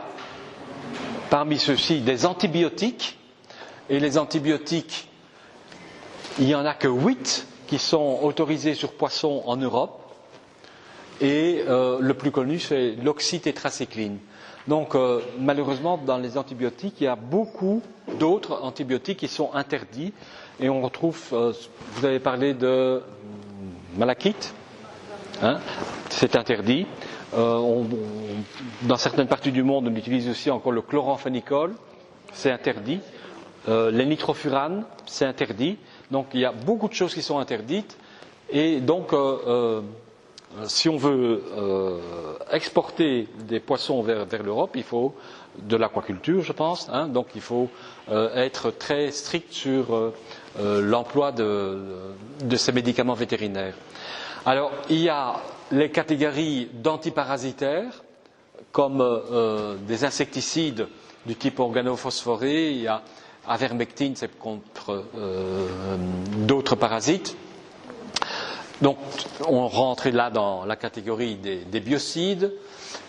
parmi ceux-ci des antibiotiques. Et les antibiotiques, il n'y en a que 8 qui sont autorisés sur poissons en Europe. Et le plus connu, c'est l'oxytétracycline. Donc, malheureusement, dans les antibiotiques, il y a beaucoup d'autres antibiotiques qui sont interdits. Et on retrouve, vous avez parlé de malachite, hein, c'est interdit. Dans certaines parties du monde, on utilise aussi encore le chloramphénicol, c'est interdit. Les nitrofuranes, c'est interdit. Donc il y a beaucoup de choses qui sont interdites. Et donc, si on veut exporter des poissons vers l'Europe, il faut de l'aquaculture, je pense. Hein, donc il faut être très strict sur l'emploi de ces médicaments vétérinaires. Alors, il y a les catégories d'antiparasitaires, comme des insecticides du type organophosphoré, il y a avermectine, c'est contre d'autres parasites. Donc, on rentre là dans la catégorie des biocides.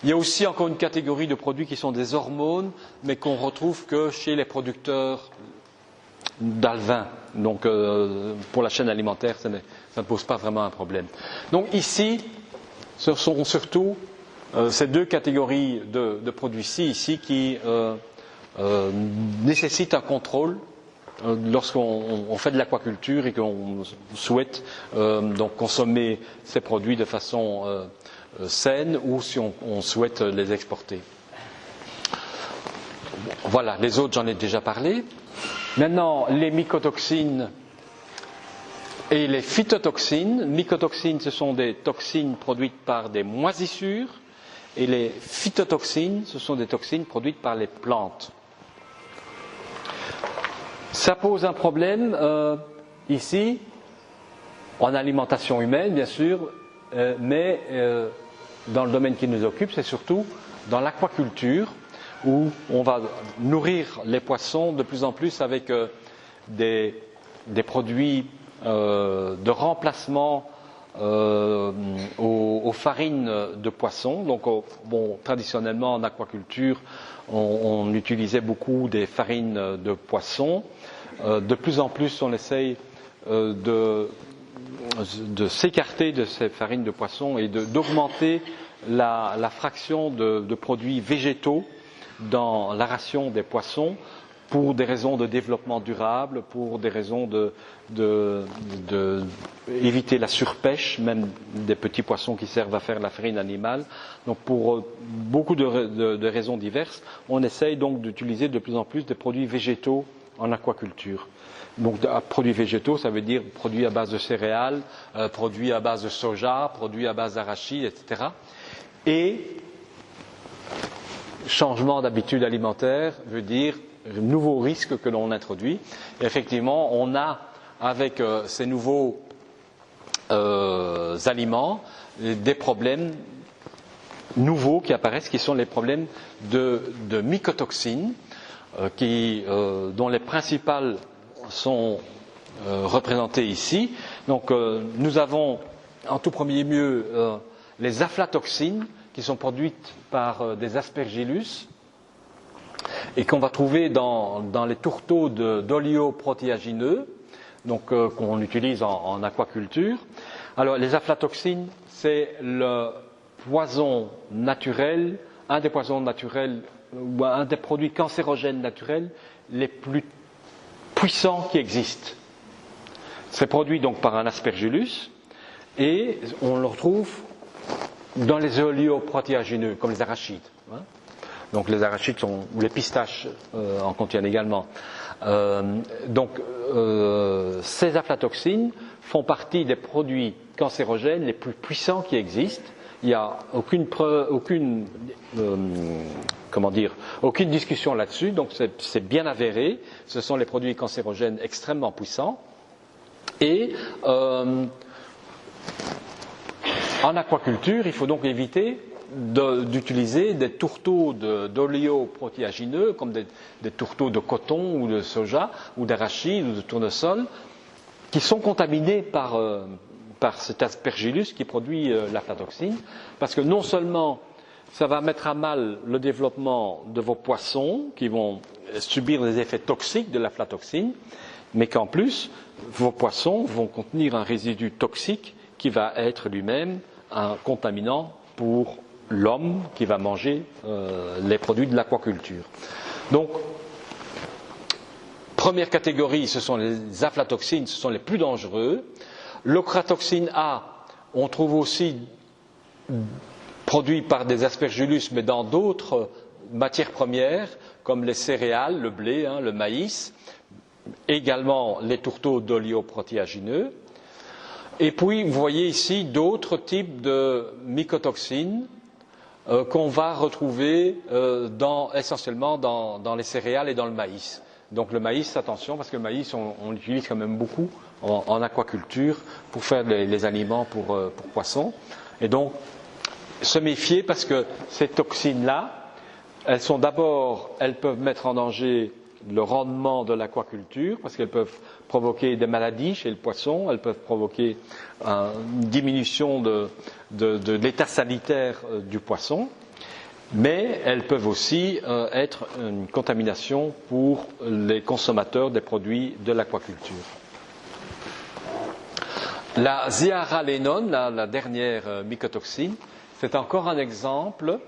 Il y a aussi encore une catégorie de produits qui sont des hormones, mais qu'on retrouve que chez les producteurs d'alevins. Donc, pour la chaîne alimentaire, ça ne pose pas vraiment un problème. Donc, ici, ce sont surtout ces deux catégories de produits-ci ici qui nécessitent un contrôle lorsqu'on fait de l'aquaculture et qu'on souhaite donc consommer ces produits de façon saine ou si on souhaite les exporter. Voilà, les autres, j'en ai déjà parlé. Maintenant, les mycotoxines et les phytotoxines. Mycotoxines, ce sont des toxines produites par des moisissures, et les phytotoxines, ce sont des toxines produites par les plantes. Ça pose un problème ici, en alimentation humaine, bien sûr, mais dans le domaine qui nous occupe, c'est surtout dans l'aquaculture, où on va nourrir les poissons de plus en plus avec des produits de remplacement aux farines de poisson. Donc, traditionnellement en aquaculture, on utilisait beaucoup des farines de poisson. De plus en plus, on essaye de s'écarter de ces farines de poisson et d'augmenter la fraction de produits végétaux dans la ration des poissons pour des raisons de développement durable, pour des raisons éviter la surpêche, même des petits poissons qui servent à faire la farine animale. Donc pour beaucoup de raisons diverses, on essaye donc d'utiliser de plus en plus des produits végétaux en aquaculture. Donc produits végétaux, ça veut dire produits à base de céréales, produits à base de soja, produits à base d'arachide, etc. Et changement d'habitude alimentaire veut dire nouveaux risques que l'on introduit. Et effectivement, on a avec ces nouveaux aliments des problèmes nouveaux qui apparaissent, qui sont les problèmes de mycotoxines, dont les principales sont représentées ici. Donc, nous avons en tout premier lieu les aflatoxines, qui sont produites par des aspergillus et qu'on va trouver dans les tourteaux d'olioprotéagineux, donc qu'on utilise en aquaculture. Alors les aflatoxines, c'est le poison naturel, un des poisons naturels ou un des produits cancérogènes naturels les plus puissants qui existent. C'est produit donc par un aspergillus et on le retrouve dans les olioprotéagineux, comme les arachides. Hein. Donc les arachides ou les pistaches en contiennent également. Ces aflatoxines font partie des produits cancérogènes les plus puissants qui existent. Il n'y a aucune discussion là-dessus, donc c'est bien avéré. Ce sont les produits cancérogènes extrêmement puissants. Et En aquaculture, il faut donc éviter d'utiliser des tourteaux d'oléoprotéagineux comme des tourteaux de coton ou de soja ou d'arachide ou de tournesol qui sont contaminés par cet aspergillus qui produit l'aflatoxine, parce que non seulement ça va mettre à mal le développement de vos poissons qui vont subir les effets toxiques de l'aflatoxine, mais qu'en plus vos poissons vont contenir un résidu toxique qui va être lui-même un contaminant pour l'homme qui va manger les produits de l'aquaculture. Donc, première catégorie, ce sont les aflatoxines, ce sont les plus dangereux. L'ochratoxine A, on trouve aussi produit par des aspergillus, mais dans d'autres matières premières, comme les céréales, le blé, le maïs, également les tourteaux d'oléoprotéagineux. Et puis, vous voyez ici d'autres types de mycotoxines qu'on va retrouver essentiellement dans les céréales et dans le maïs. Donc le maïs, attention, parce que le maïs, on l'utilise quand même beaucoup en aquaculture pour faire les aliments pour poissons. Et donc, se méfier parce que ces toxines-là, elles peuvent mettre en danger le rendement de l'aquaculture, parce qu'elles peuvent provoquer des maladies chez le poisson, elles peuvent provoquer une diminution de l'état sanitaire du poisson, mais elles peuvent aussi être une contamination pour les consommateurs des produits de l'aquaculture. La zearalénone, la dernière mycotoxine, c'est encore un exemple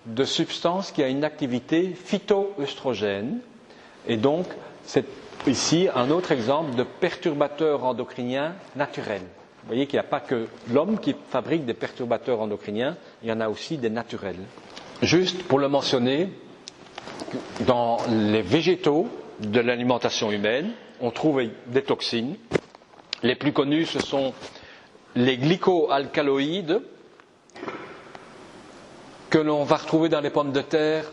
de substance qui a une activité phytoœstrogène, et donc c'est ici un autre exemple de perturbateur endocrinien naturel. Vous voyez qu'il n'y a pas que l'homme qui fabrique des perturbateurs endocriniens, il y en a aussi des naturels. Juste pour le mentionner, dans les végétaux de l'alimentation humaine, on trouve des toxines. Les plus connus, ce sont les glycoalcaloïdes que l'on va retrouver dans les pommes de terre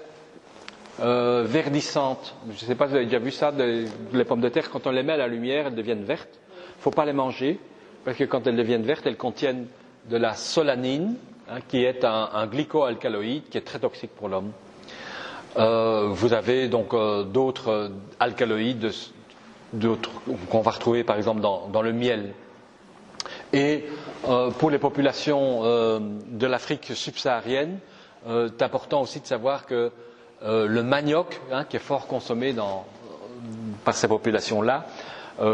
verdissantes. Je ne sais pas si vous avez déjà vu ça, les pommes de terre, quand on les met à la lumière, elles deviennent vertes. Il ne faut pas les manger, parce que quand elles deviennent vertes, elles contiennent de la solanine, qui est un glycoalcaloïde qui est très toxique pour l'homme. Vous avez donc d'autres alcaloïdes qu'on va retrouver par exemple dans le miel. Et pour les populations de l'Afrique subsaharienne, c'est important aussi de savoir que le manioc, qui est fort consommé par ces populations-là,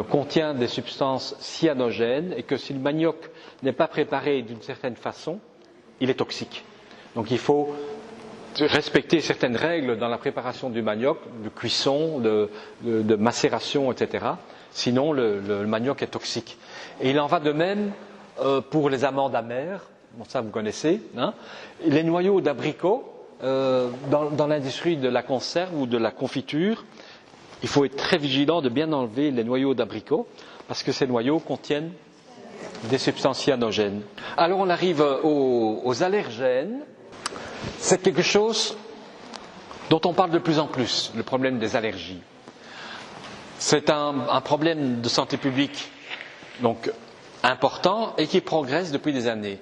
contient des substances cyanogènes, et que si le manioc n'est pas préparé d'une certaine façon, il est toxique. Donc il faut respecter certaines règles dans la préparation du manioc, de cuisson, de macération, etc. Sinon, le manioc est toxique. Et il en va de même pour les amandes amères. Bon, ça vous connaissez. Les noyaux d'abricot, dans l'industrie de la conserve ou de la confiture, il faut être très vigilant de bien enlever les noyaux d'abricot, parce que ces noyaux contiennent des substances cyanogènes. Alors on arrive aux allergènes. C'est quelque chose dont on parle de plus en plus, le problème des allergies. C'est un problème de santé publique donc important et qui progresse depuis des années.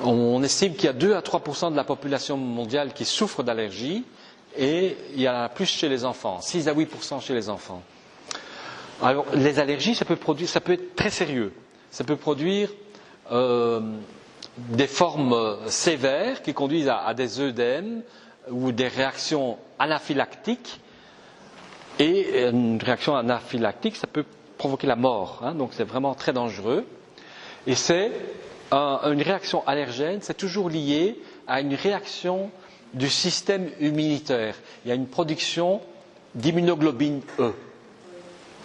On estime qu'il y a 2 à 3% de la population mondiale qui souffre d'allergies, et il y en a plus chez les enfants, 6 à 8% chez les enfants. Alors, les allergies, ça peut être très sérieux. Ça peut produire des formes sévères qui conduisent à des œdèmes ou des réactions anaphylactiques. Et une réaction anaphylactique, ça peut provoquer la mort. Donc c'est vraiment très dangereux. Et c'est une réaction allergène, c'est toujours lié à une réaction du système immunitaire. Il y a une production d'immunoglobine E.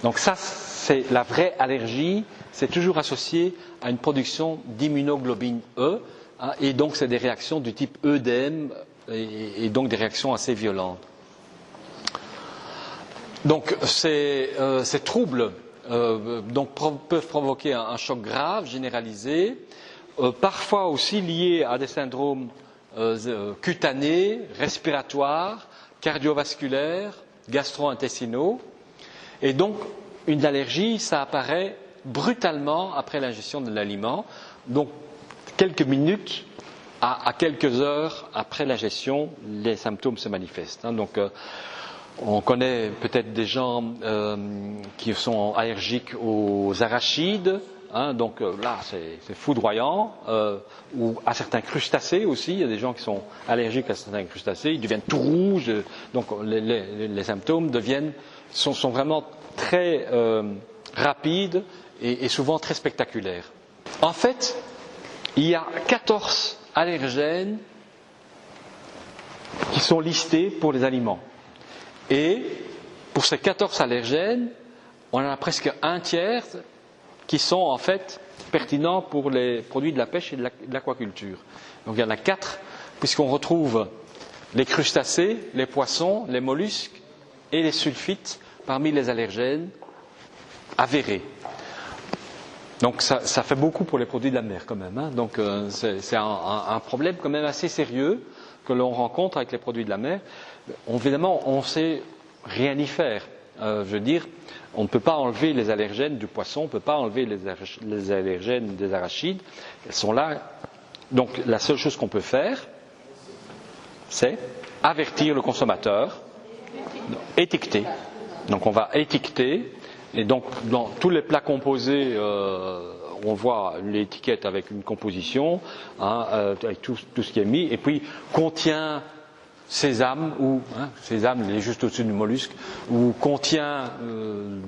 Donc ça, c'est la vraie allergie, c'est toujours associé à une production d'immunoglobine E, et donc c'est des réactions du type œdème, et donc des réactions assez violentes. Donc ces troubles peuvent provoquer un choc grave, généralisé, parfois aussi liés à des syndromes cutanés, respiratoires, cardiovasculaires, gastro-intestinaux. Et donc, une allergie, ça apparaît brutalement après l'ingestion de l'aliment. donc quelques minutes à quelques heures après l'ingestion, les symptômes se manifestent. Donc, on connaît peut-être des gens qui sont allergiques aux arachides. Donc là, c'est foudroyant. Ou à certains crustacés aussi. Il y a des gens qui sont allergiques à certains crustacés. Ils deviennent tout rouges. Donc les symptômes sont vraiment très rapides et souvent très spectaculaires. En fait, il y a 14 allergènes qui sont listés pour les aliments. Et pour ces 14 allergènes, on en a presque un tiers qui sont en fait pertinents pour les produits de la pêche et de l'aquaculture. Donc il y en a 4, puisqu'on retrouve les crustacés, les poissons, les mollusques et les sulfites parmi les allergènes avérés. Donc ça fait beaucoup pour les produits de la mer quand même. Donc c'est un problème quand même assez sérieux que l'on rencontre avec les produits de la mer. Évidemment, on ne sait rien y faire. Je veux dire, on ne peut pas enlever les allergènes du poisson, on ne peut pas enlever les allergènes des arachides. Elles sont là. Donc la seule chose qu'on peut faire, c'est avertir le consommateur, étiqueter. Donc on va étiqueter. Et donc, dans tous les plats composés, on voit l'étiquette avec une composition, avec tout ce qui est mis, et puis contient sésame, sésame, il est juste au-dessus du mollusque, ou contient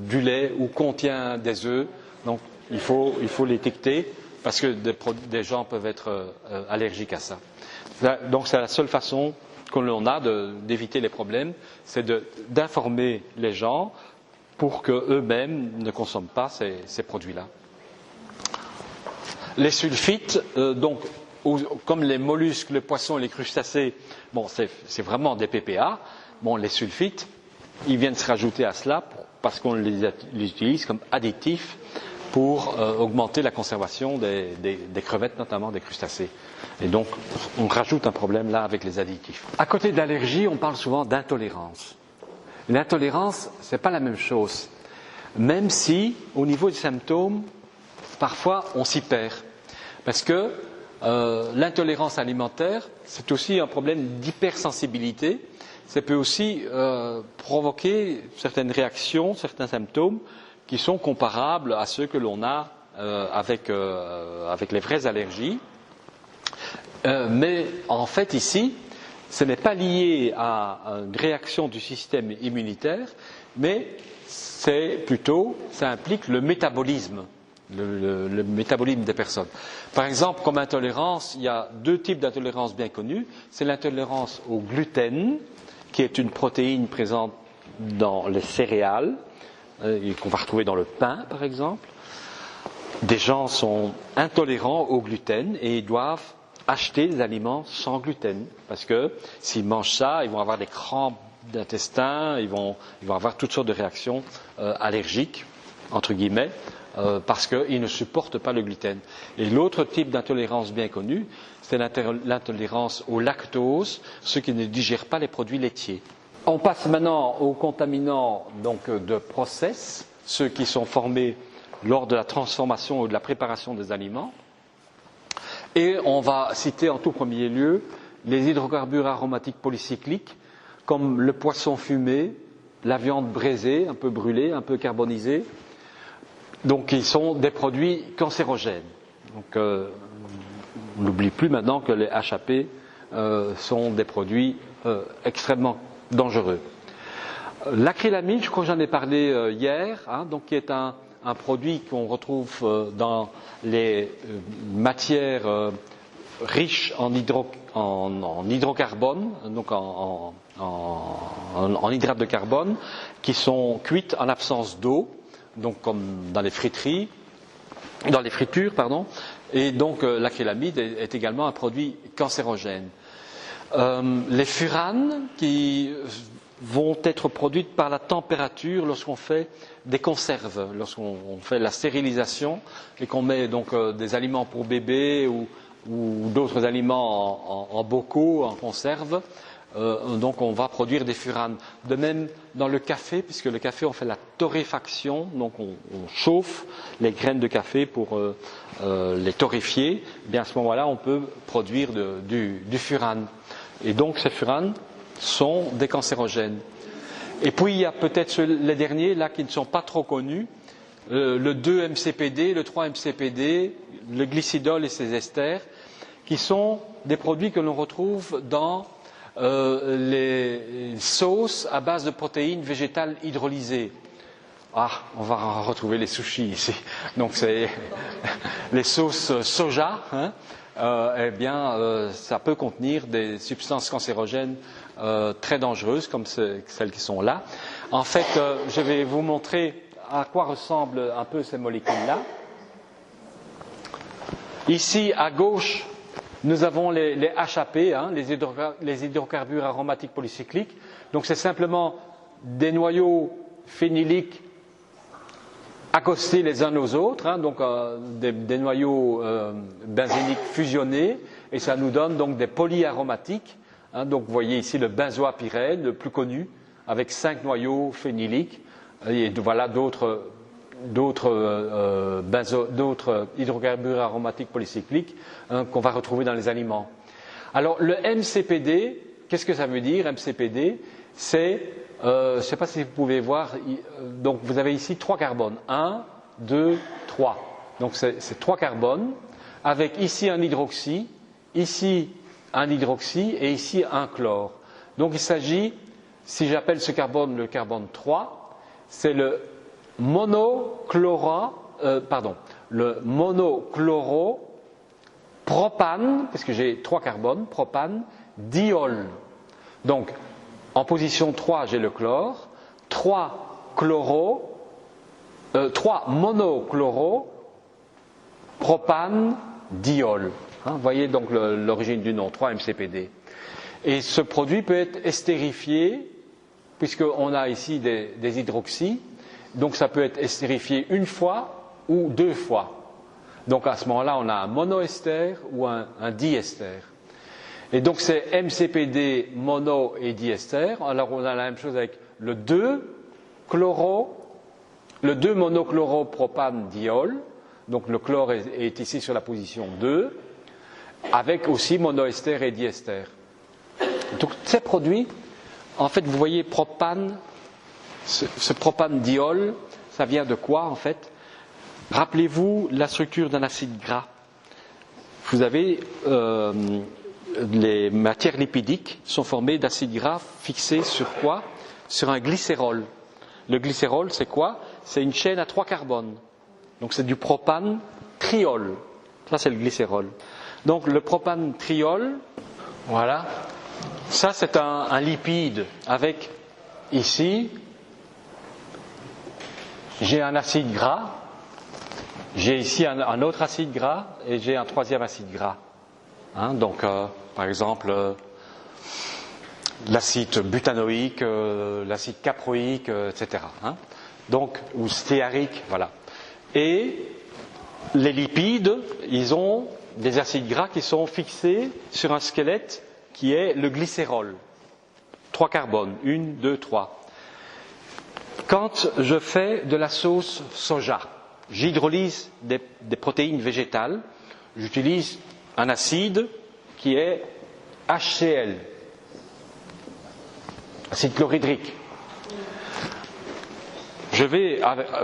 du lait, ou contient des œufs. Donc, il faut l'étiqueter, parce que des gens peuvent être allergiques à ça. Donc, c'est la seule façon que l'on a d'éviter les problèmes, c'est d'informer les gens pour qu'eux-mêmes ne consomment pas ces produits-là. Les sulfites, donc, comme les mollusques, les poissons et les crustacés, c'est vraiment des PPA. Les sulfites, ils viennent se rajouter à cela parce qu'on les utilise comme additifs pour augmenter la conservation des crevettes, notamment des crustacés. Et donc, on rajoute un problème là avec les additifs. À côté de l'allergie, on parle souvent d'intolérance. L'intolérance, ce n'est pas la même chose, même si, au niveau des symptômes, parfois on s'y perd. Parce que l'intolérance alimentaire, c'est aussi un problème d'hypersensibilité. Ça peut aussi provoquer certaines réactions, certains symptômes qui sont comparables à ceux que l'on a avec les vraies allergies. Mais en fait, ici, ce n'est pas lié à une réaction du système immunitaire, mais ça implique le métabolisme, le métabolisme des personnes. Par exemple, comme intolérance, il y a 2 types d'intolérance bien connus. C'est l'intolérance au gluten, qui est une protéine présente dans les céréales, qu'on va retrouver dans le pain, par exemple. Des gens sont intolérants au gluten et ils doivent acheter des aliments sans gluten, parce que s'ils mangent ça, ils vont avoir des crampes d'intestin, ils vont avoir toutes sortes de réactions allergiques, entre guillemets, parce qu'ils ne supportent pas le gluten. Et l'autre type d'intolérance bien connu, c'est l'intolérance au lactose, ceux qui ne digèrent pas les produits laitiers. On passe maintenant aux contaminants donc, de process, ceux qui sont formés lors de la transformation ou de la préparation des aliments. Et on va citer en tout premier lieu les hydrocarbures aromatiques polycycliques, comme le poisson fumé, la viande braisée, un peu brûlée, un peu carbonisée. Donc, ils sont des produits cancérogènes. Donc, on n'oublie plus maintenant que les HAP sont des produits extrêmement dangereux. L'acrylamide, je crois que j'en ai parlé hier, donc qui est un produit qu'on retrouve dans les matières riches en hydrocarbone, donc en hydrates de carbone, qui sont cuites en absence d'eau, donc comme dans les fritures, et donc l'acrylamide est également un produit cancérogène. Les furanes qui vont être produites par la température lorsqu'on fait des conserves, lorsqu'on fait la stérilisation et qu'on met donc des aliments pour bébés ou d'autres aliments en bocaux, en conserve. donc on va produire des furanes. De même dans le café, puisque le café on fait la torréfaction, donc on chauffe les graines de café pour les torréfier, eh bien à ce moment-là on peut produire du furane. Et donc ces furanes sont des cancérogènes. Et puis il y a peut-être les derniers là qui ne sont pas trop connus, le 2-MCPD, le 3-MCPD, le glycidol et ses esters, qui sont des produits que l'on retrouve dans les sauces à base de protéines végétales hydrolysées. Ah, on va retrouver les sushis ici. Donc c'est les sauces soja, hein, eh bien, ça peut contenir des substances cancérogènes très dangereuses comme celles qui sont là. En fait, je vais vous montrer à quoi ressemblent un peu ces molécules-là. Ici, à gauche, nous avons les HAP, hein, les hydrocarbures aromatiques polycycliques. Donc c'est simplement des noyaux phényliques accostés les uns aux autres, hein, donc des noyaux benzéniques fusionnés, et ça nous donne donc des polyaromatiques. Hein, donc vous voyez ici le benzoapyrène, le plus connu, avec 5 noyaux phényliques, et voilà d'autres hydrocarbures aromatiques polycycliques hein, qu'on va retrouver dans les aliments. Alors le MCPD, qu'est-ce que ça veut dire MCPD? C'est, je ne sais pas si vous pouvez voir, donc vous avez ici 3 carbones, 1, 2, 3. Donc c'est 3 carbones, avec ici un hydroxy, ici un hydroxy et ici un chlore. Donc il s'agit, si j'appelle ce carbone le carbone 3, c'est le monochloropropane, parce que j'ai 3 carbones, propane, diol. Donc, en position 3, j'ai le chlore, 3 monochloro-propane, diol. Hein, vous voyez donc l'origine du nom, 3-MCPD. Et ce produit peut être estérifié, puisqu'on a ici des hydroxys. Donc ça peut être estérifié une fois ou 2 fois. Donc à ce moment-là, on a un monoester ou un diester. Et donc c'est MCPD mono et diester. Alors on a la même chose avec le 2-monochloropropane-diol. Donc le chlore est ici sur la position 2, avec aussi monoester et diester. Donc ces produits, en fait, vous voyez propane. Ce propane-diol, ça vient de quoi en fait? Rappelez-vous la structure d'un acide gras. Vous avez les matières lipidiques sont formées d'acides gras fixés sur quoi? Sur un glycérol. Le glycérol, c'est quoi? C'est une chaîne à 3 carbones. Donc c'est du propane-triol. Ça c'est le glycérol. Donc le propane-triol, voilà. Ça c'est un lipide avec ici. J'ai un acide gras, j'ai ici un autre acide gras et j'ai un 3e acide gras. Hein, donc, par exemple, l'acide butanoïque, l'acide caproïque, etc. Hein, donc, ou stéarique, voilà. Et les lipides, ils ont des acides gras qui sont fixés sur un squelette qui est le glycérol. 3 carbones, 1, 2, 3. Quand je fais de la sauce soja, j'hydrolyse des protéines végétales, j'utilise un acide qui est HCl, acide chlorhydrique. Je vais,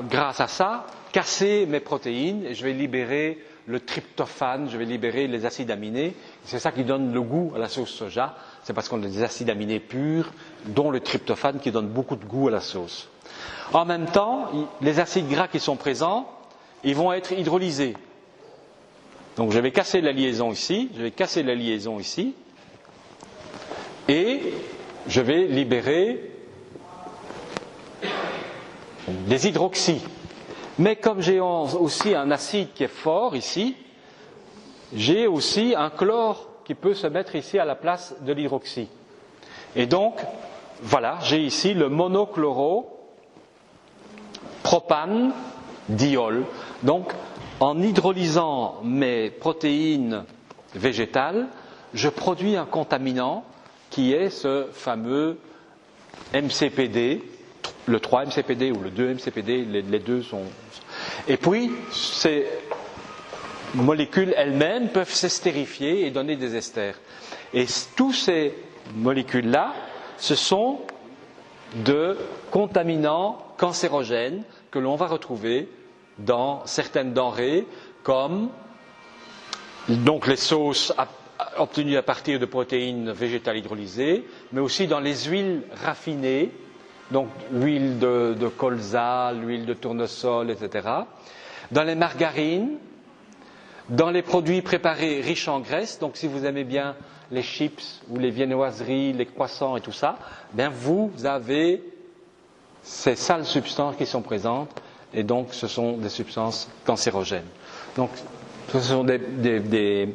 grâce à ça, casser mes protéines et je vais libérer le tryptophane, je vais libérer les acides aminés. C'est ça qui donne le goût à la sauce soja. C'est parce qu'on a des acides aminés purs, dont le tryptophane qui donne beaucoup de goût à la sauce. En même temps, les acides gras qui sont présents, ils vont être hydrolysés. Donc je vais casser la liaison ici, et je vais libérer des hydroxys. Mais comme j'ai aussi un acide qui est fort ici, j'ai aussi un chlore qui peut se mettre ici à la place de l'hydroxy. Et donc, voilà, j'ai ici le monochloropropane-diol. Donc, en hydrolysant mes protéines végétales, je produis un contaminant qui est ce fameux MCPD, le 3-MCPD ou le 2-MCPD, les deux sont... Et puis, ces molécules elles-mêmes peuvent s'estérifier et donner des esters. Et tous ces molécules-là, ce sont de contaminants cancérogènes que l'on va retrouver dans certaines denrées, comme donc les sauces obtenues à partir de protéines végétales hydrolysées, mais aussi dans les huiles raffinées, donc l'huile de colza, l'huile de tournesol, etc., dans les margarines, dans les produits préparés riches en graisse. Donc si vous aimez bien les chips ou les viennoiseries, les croissants et tout ça, bien vous avez ces sales substances qui sont présentes, et donc ce sont des substances cancérogènes. Donc ce sont des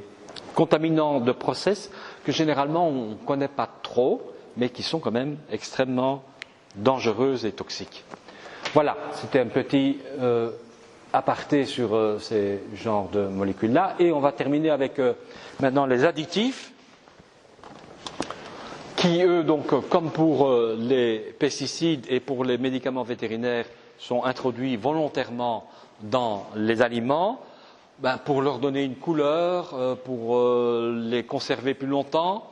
contaminants de process que généralement on ne connaît pas trop, mais qui sont quand même extrêmement dangereuses et toxiques. Voilà, c'était un petit aparté sur ces genres de molécules-là, et on va terminer avec maintenant les additifs, qui eux, donc, comme pour les pesticides et pour les médicaments vétérinaires, sont introduits volontairement dans les aliments, pour leur donner une couleur, pour les conserver plus longtemps,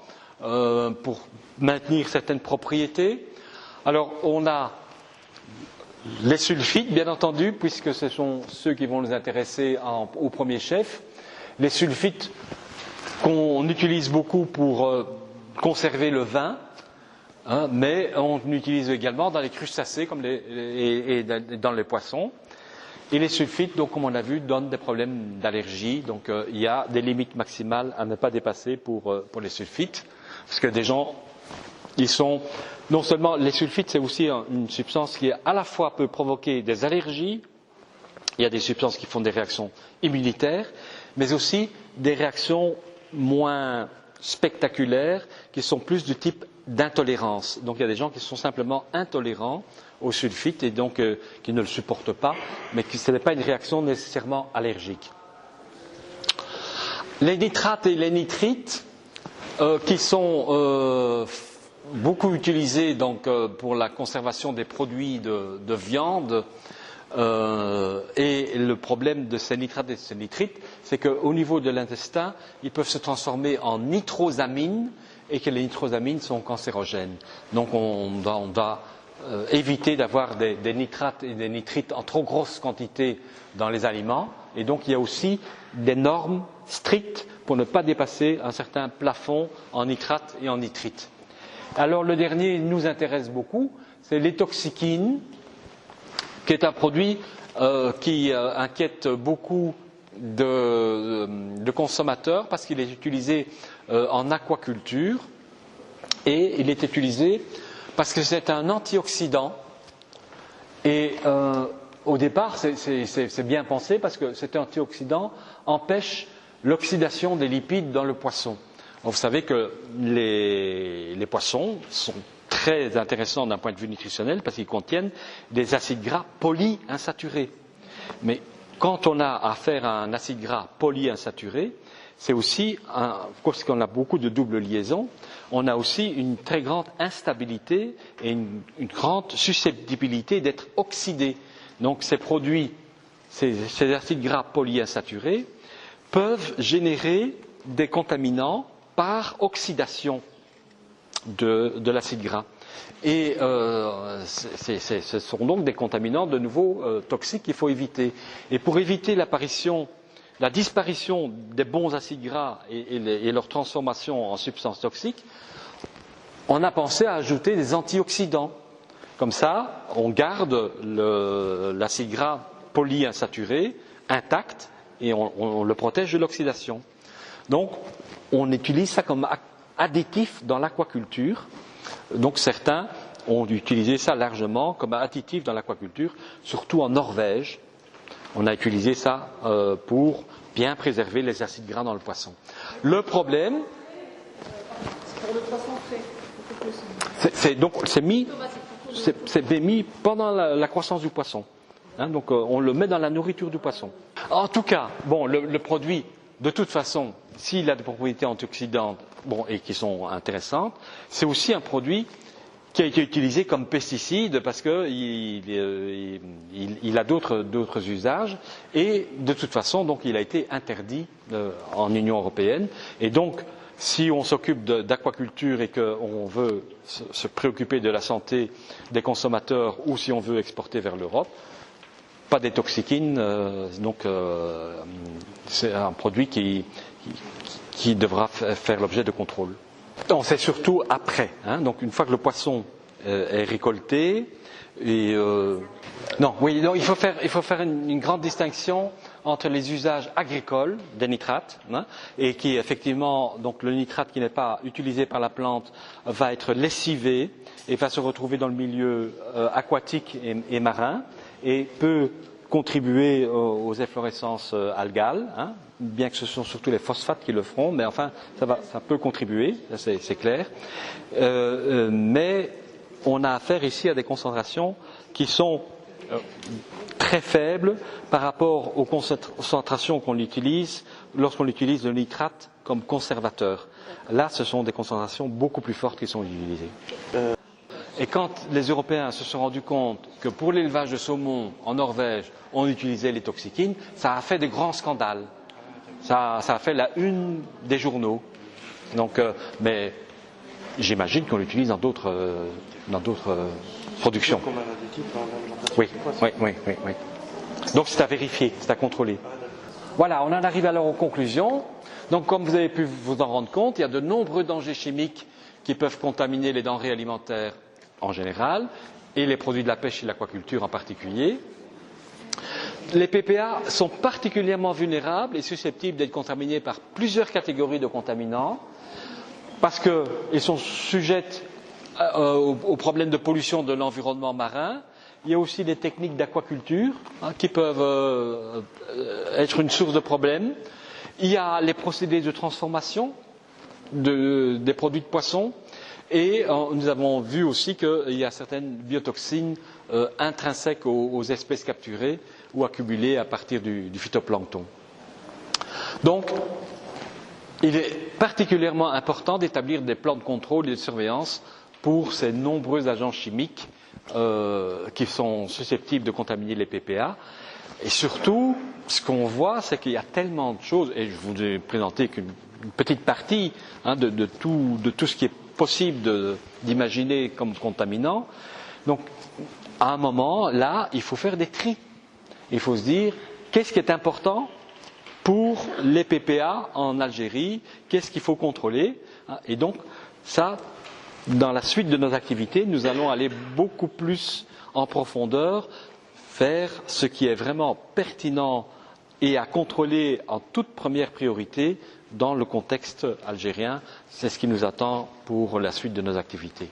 pour maintenir certaines propriétés. Alors, on a les sulfites, bien entendu, puisque ce sont ceux qui vont nous intéresser au premier chef. Les sulfites qu'on utilise beaucoup pour conserver le vin, mais on utilise également dans les crustacés et dans les poissons. Et les sulfites, donc, comme on a vu, donnent des problèmes d'allergie. Donc, il y a des limites maximales à ne pas dépasser pour les sulfites, parce que des gens, ils sont... Non seulement les sulfites, c'est aussi une substance qui à la fois peut provoquer des allergies, il y a des substances qui font des réactions immunitaires, mais aussi des réactions moins spectaculaires, qui sont plus du type d'intolérance. Donc il y a des gens qui sont simplement intolérants aux sulfites et donc qui ne le supportent pas, mais ce n'est pas une réaction nécessairement allergique. Les nitrates et les nitrites, qui sont beaucoup utilisés donc, pour la conservation des produits de viande, et le problème de ces nitrates et de ces nitrites, c'est qu'au niveau de l'intestin, ils peuvent se transformer en nitrosamines et que les nitrosamines sont cancérogènes. Donc on doit éviter d'avoir des nitrates et des nitrites en trop grosse quantité dans les aliments, et donc il y a aussi des normes strictes pour ne pas dépasser un certain plafond en nitrates et en nitrites. Alors le dernier nous intéresse beaucoup, c'est l'étoxychine, qui est un produit qui inquiète beaucoup de consommateurs parce qu'il est utilisé en aquaculture, et il est utilisé parce que c'est un antioxydant, et au départ c'est bien pensé parce que cet antioxydant empêche l'oxydation des lipides dans le poisson. Vous savez que les poissons sont très intéressants d'un point de vue nutritionnel parce qu'ils contiennent des acides gras polyinsaturés. Mais quand on a affaire à un acide gras polyinsaturé, c'est aussi, parce qu'on a beaucoup de double liaison, on a aussi une très grande instabilité et une grande susceptibilité d'être oxydé. Donc ces produits, ces acides gras polyinsaturés, peuvent générer des contaminants par oxydation de l'acide gras. Et ce sont donc des contaminants de nouveau toxiques qu'il faut éviter. Et pour éviter la disparition des bons acides gras et leur transformation en substances toxiques, on a pensé à ajouter des antioxydants. Comme ça, on garde l'acide gras polyinsaturé intact et on le protège de l'oxydation. Donc, on utilise ça comme additif dans l'aquaculture. Donc, certains ont utilisé ça largement comme additif dans l'aquaculture, surtout en Norvège. On a utilisé ça pour bien préserver les acides gras dans le poisson. Le problème... C'est pour le poisson frais. C'est mis pendant la croissance du poisson. Donc on le met dans la nourriture du poisson. En tout cas, bon, le produit, de toute façon, s'il a des propriétés antioxydantes, et qui sont intéressantes. C'est aussi un produit qui a été utilisé comme pesticide parce qu'il a d'autres usages et de toute façon donc il a été interdit en Union européenne et donc si on s'occupe d'aquaculture et qu'on veut se préoccuper de la santé des consommateurs ou si on veut exporter vers l'Europe, pas des toxikines, donc c'est un produit qui devra faire l'objet de contrôle. Non, c'est surtout après, donc une fois que le poisson est récolté, et non, il faut faire une grande distinction entre les usages agricoles des nitrates, et qui effectivement, donc le nitrate qui n'est pas utilisé par la plante va être lessivé et va se retrouver dans le milieu aquatique et marin et peut contribuer aux efflorescences algales, bien que ce sont surtout les phosphates qui le feront, mais enfin ça peut contribuer, c'est clair. Mais on a affaire ici à des concentrations qui sont très faibles par rapport aux concentrations qu'on utilise lorsqu'on utilise le nitrate comme conservateur. Là, ce sont des concentrations beaucoup plus fortes qui sont utilisées. Et quand les Européens se sont rendus compte que pour l'élevage de saumon en Norvège, on utilisait les toxikines, ça a fait de grands scandales. Ça a fait la une des journaux. Donc, mais j'imagine qu'on l'utilise dans d'autres productions. Oui. Donc c'est à vérifier, c'est à contrôler. Voilà, on en arrive alors aux conclusions. Donc comme vous avez pu vous en rendre compte, il y a de nombreux dangers chimiques qui peuvent contaminer les denrées alimentaires en général et les produits de la pêche et de l'aquaculture en particulier. Les PPA sont particulièrement vulnérables et susceptibles d'être contaminés par plusieurs catégories de contaminants parce qu'ils sont sujets aux problèmes de pollution de l'environnement marin. Il y a aussi des techniques d'aquaculture qui peuvent être une source de problèmes. Il y a les procédés de transformation des produits de poisson et nous avons vu aussi qu'il y a certaines biotoxines intrinsèques aux espèces capturées ou accumulées à partir du phytoplancton. Donc, il est particulièrement important d'établir des plans de contrôle et de surveillance pour ces nombreux agents chimiques qui sont susceptibles de contaminer les PPA. Et surtout, ce qu'on voit, c'est qu'il y a tellement de choses, et je vous ai présenté qu'une petite partie de tout ce qui est possible d'imaginer comme contaminant. Donc, à un moment, là, il faut faire des tris. Il faut se dire, qu'est-ce qui est important pour les PPA en Algérie, qu'est-ce qu'il faut contrôler. Et donc, ça, dans la suite de nos activités, nous allons aller beaucoup plus en profondeur vers ce qui est vraiment pertinent et à contrôler en toute première priorité dans le contexte algérien. C'est ce qui nous attend pour la suite de nos activités.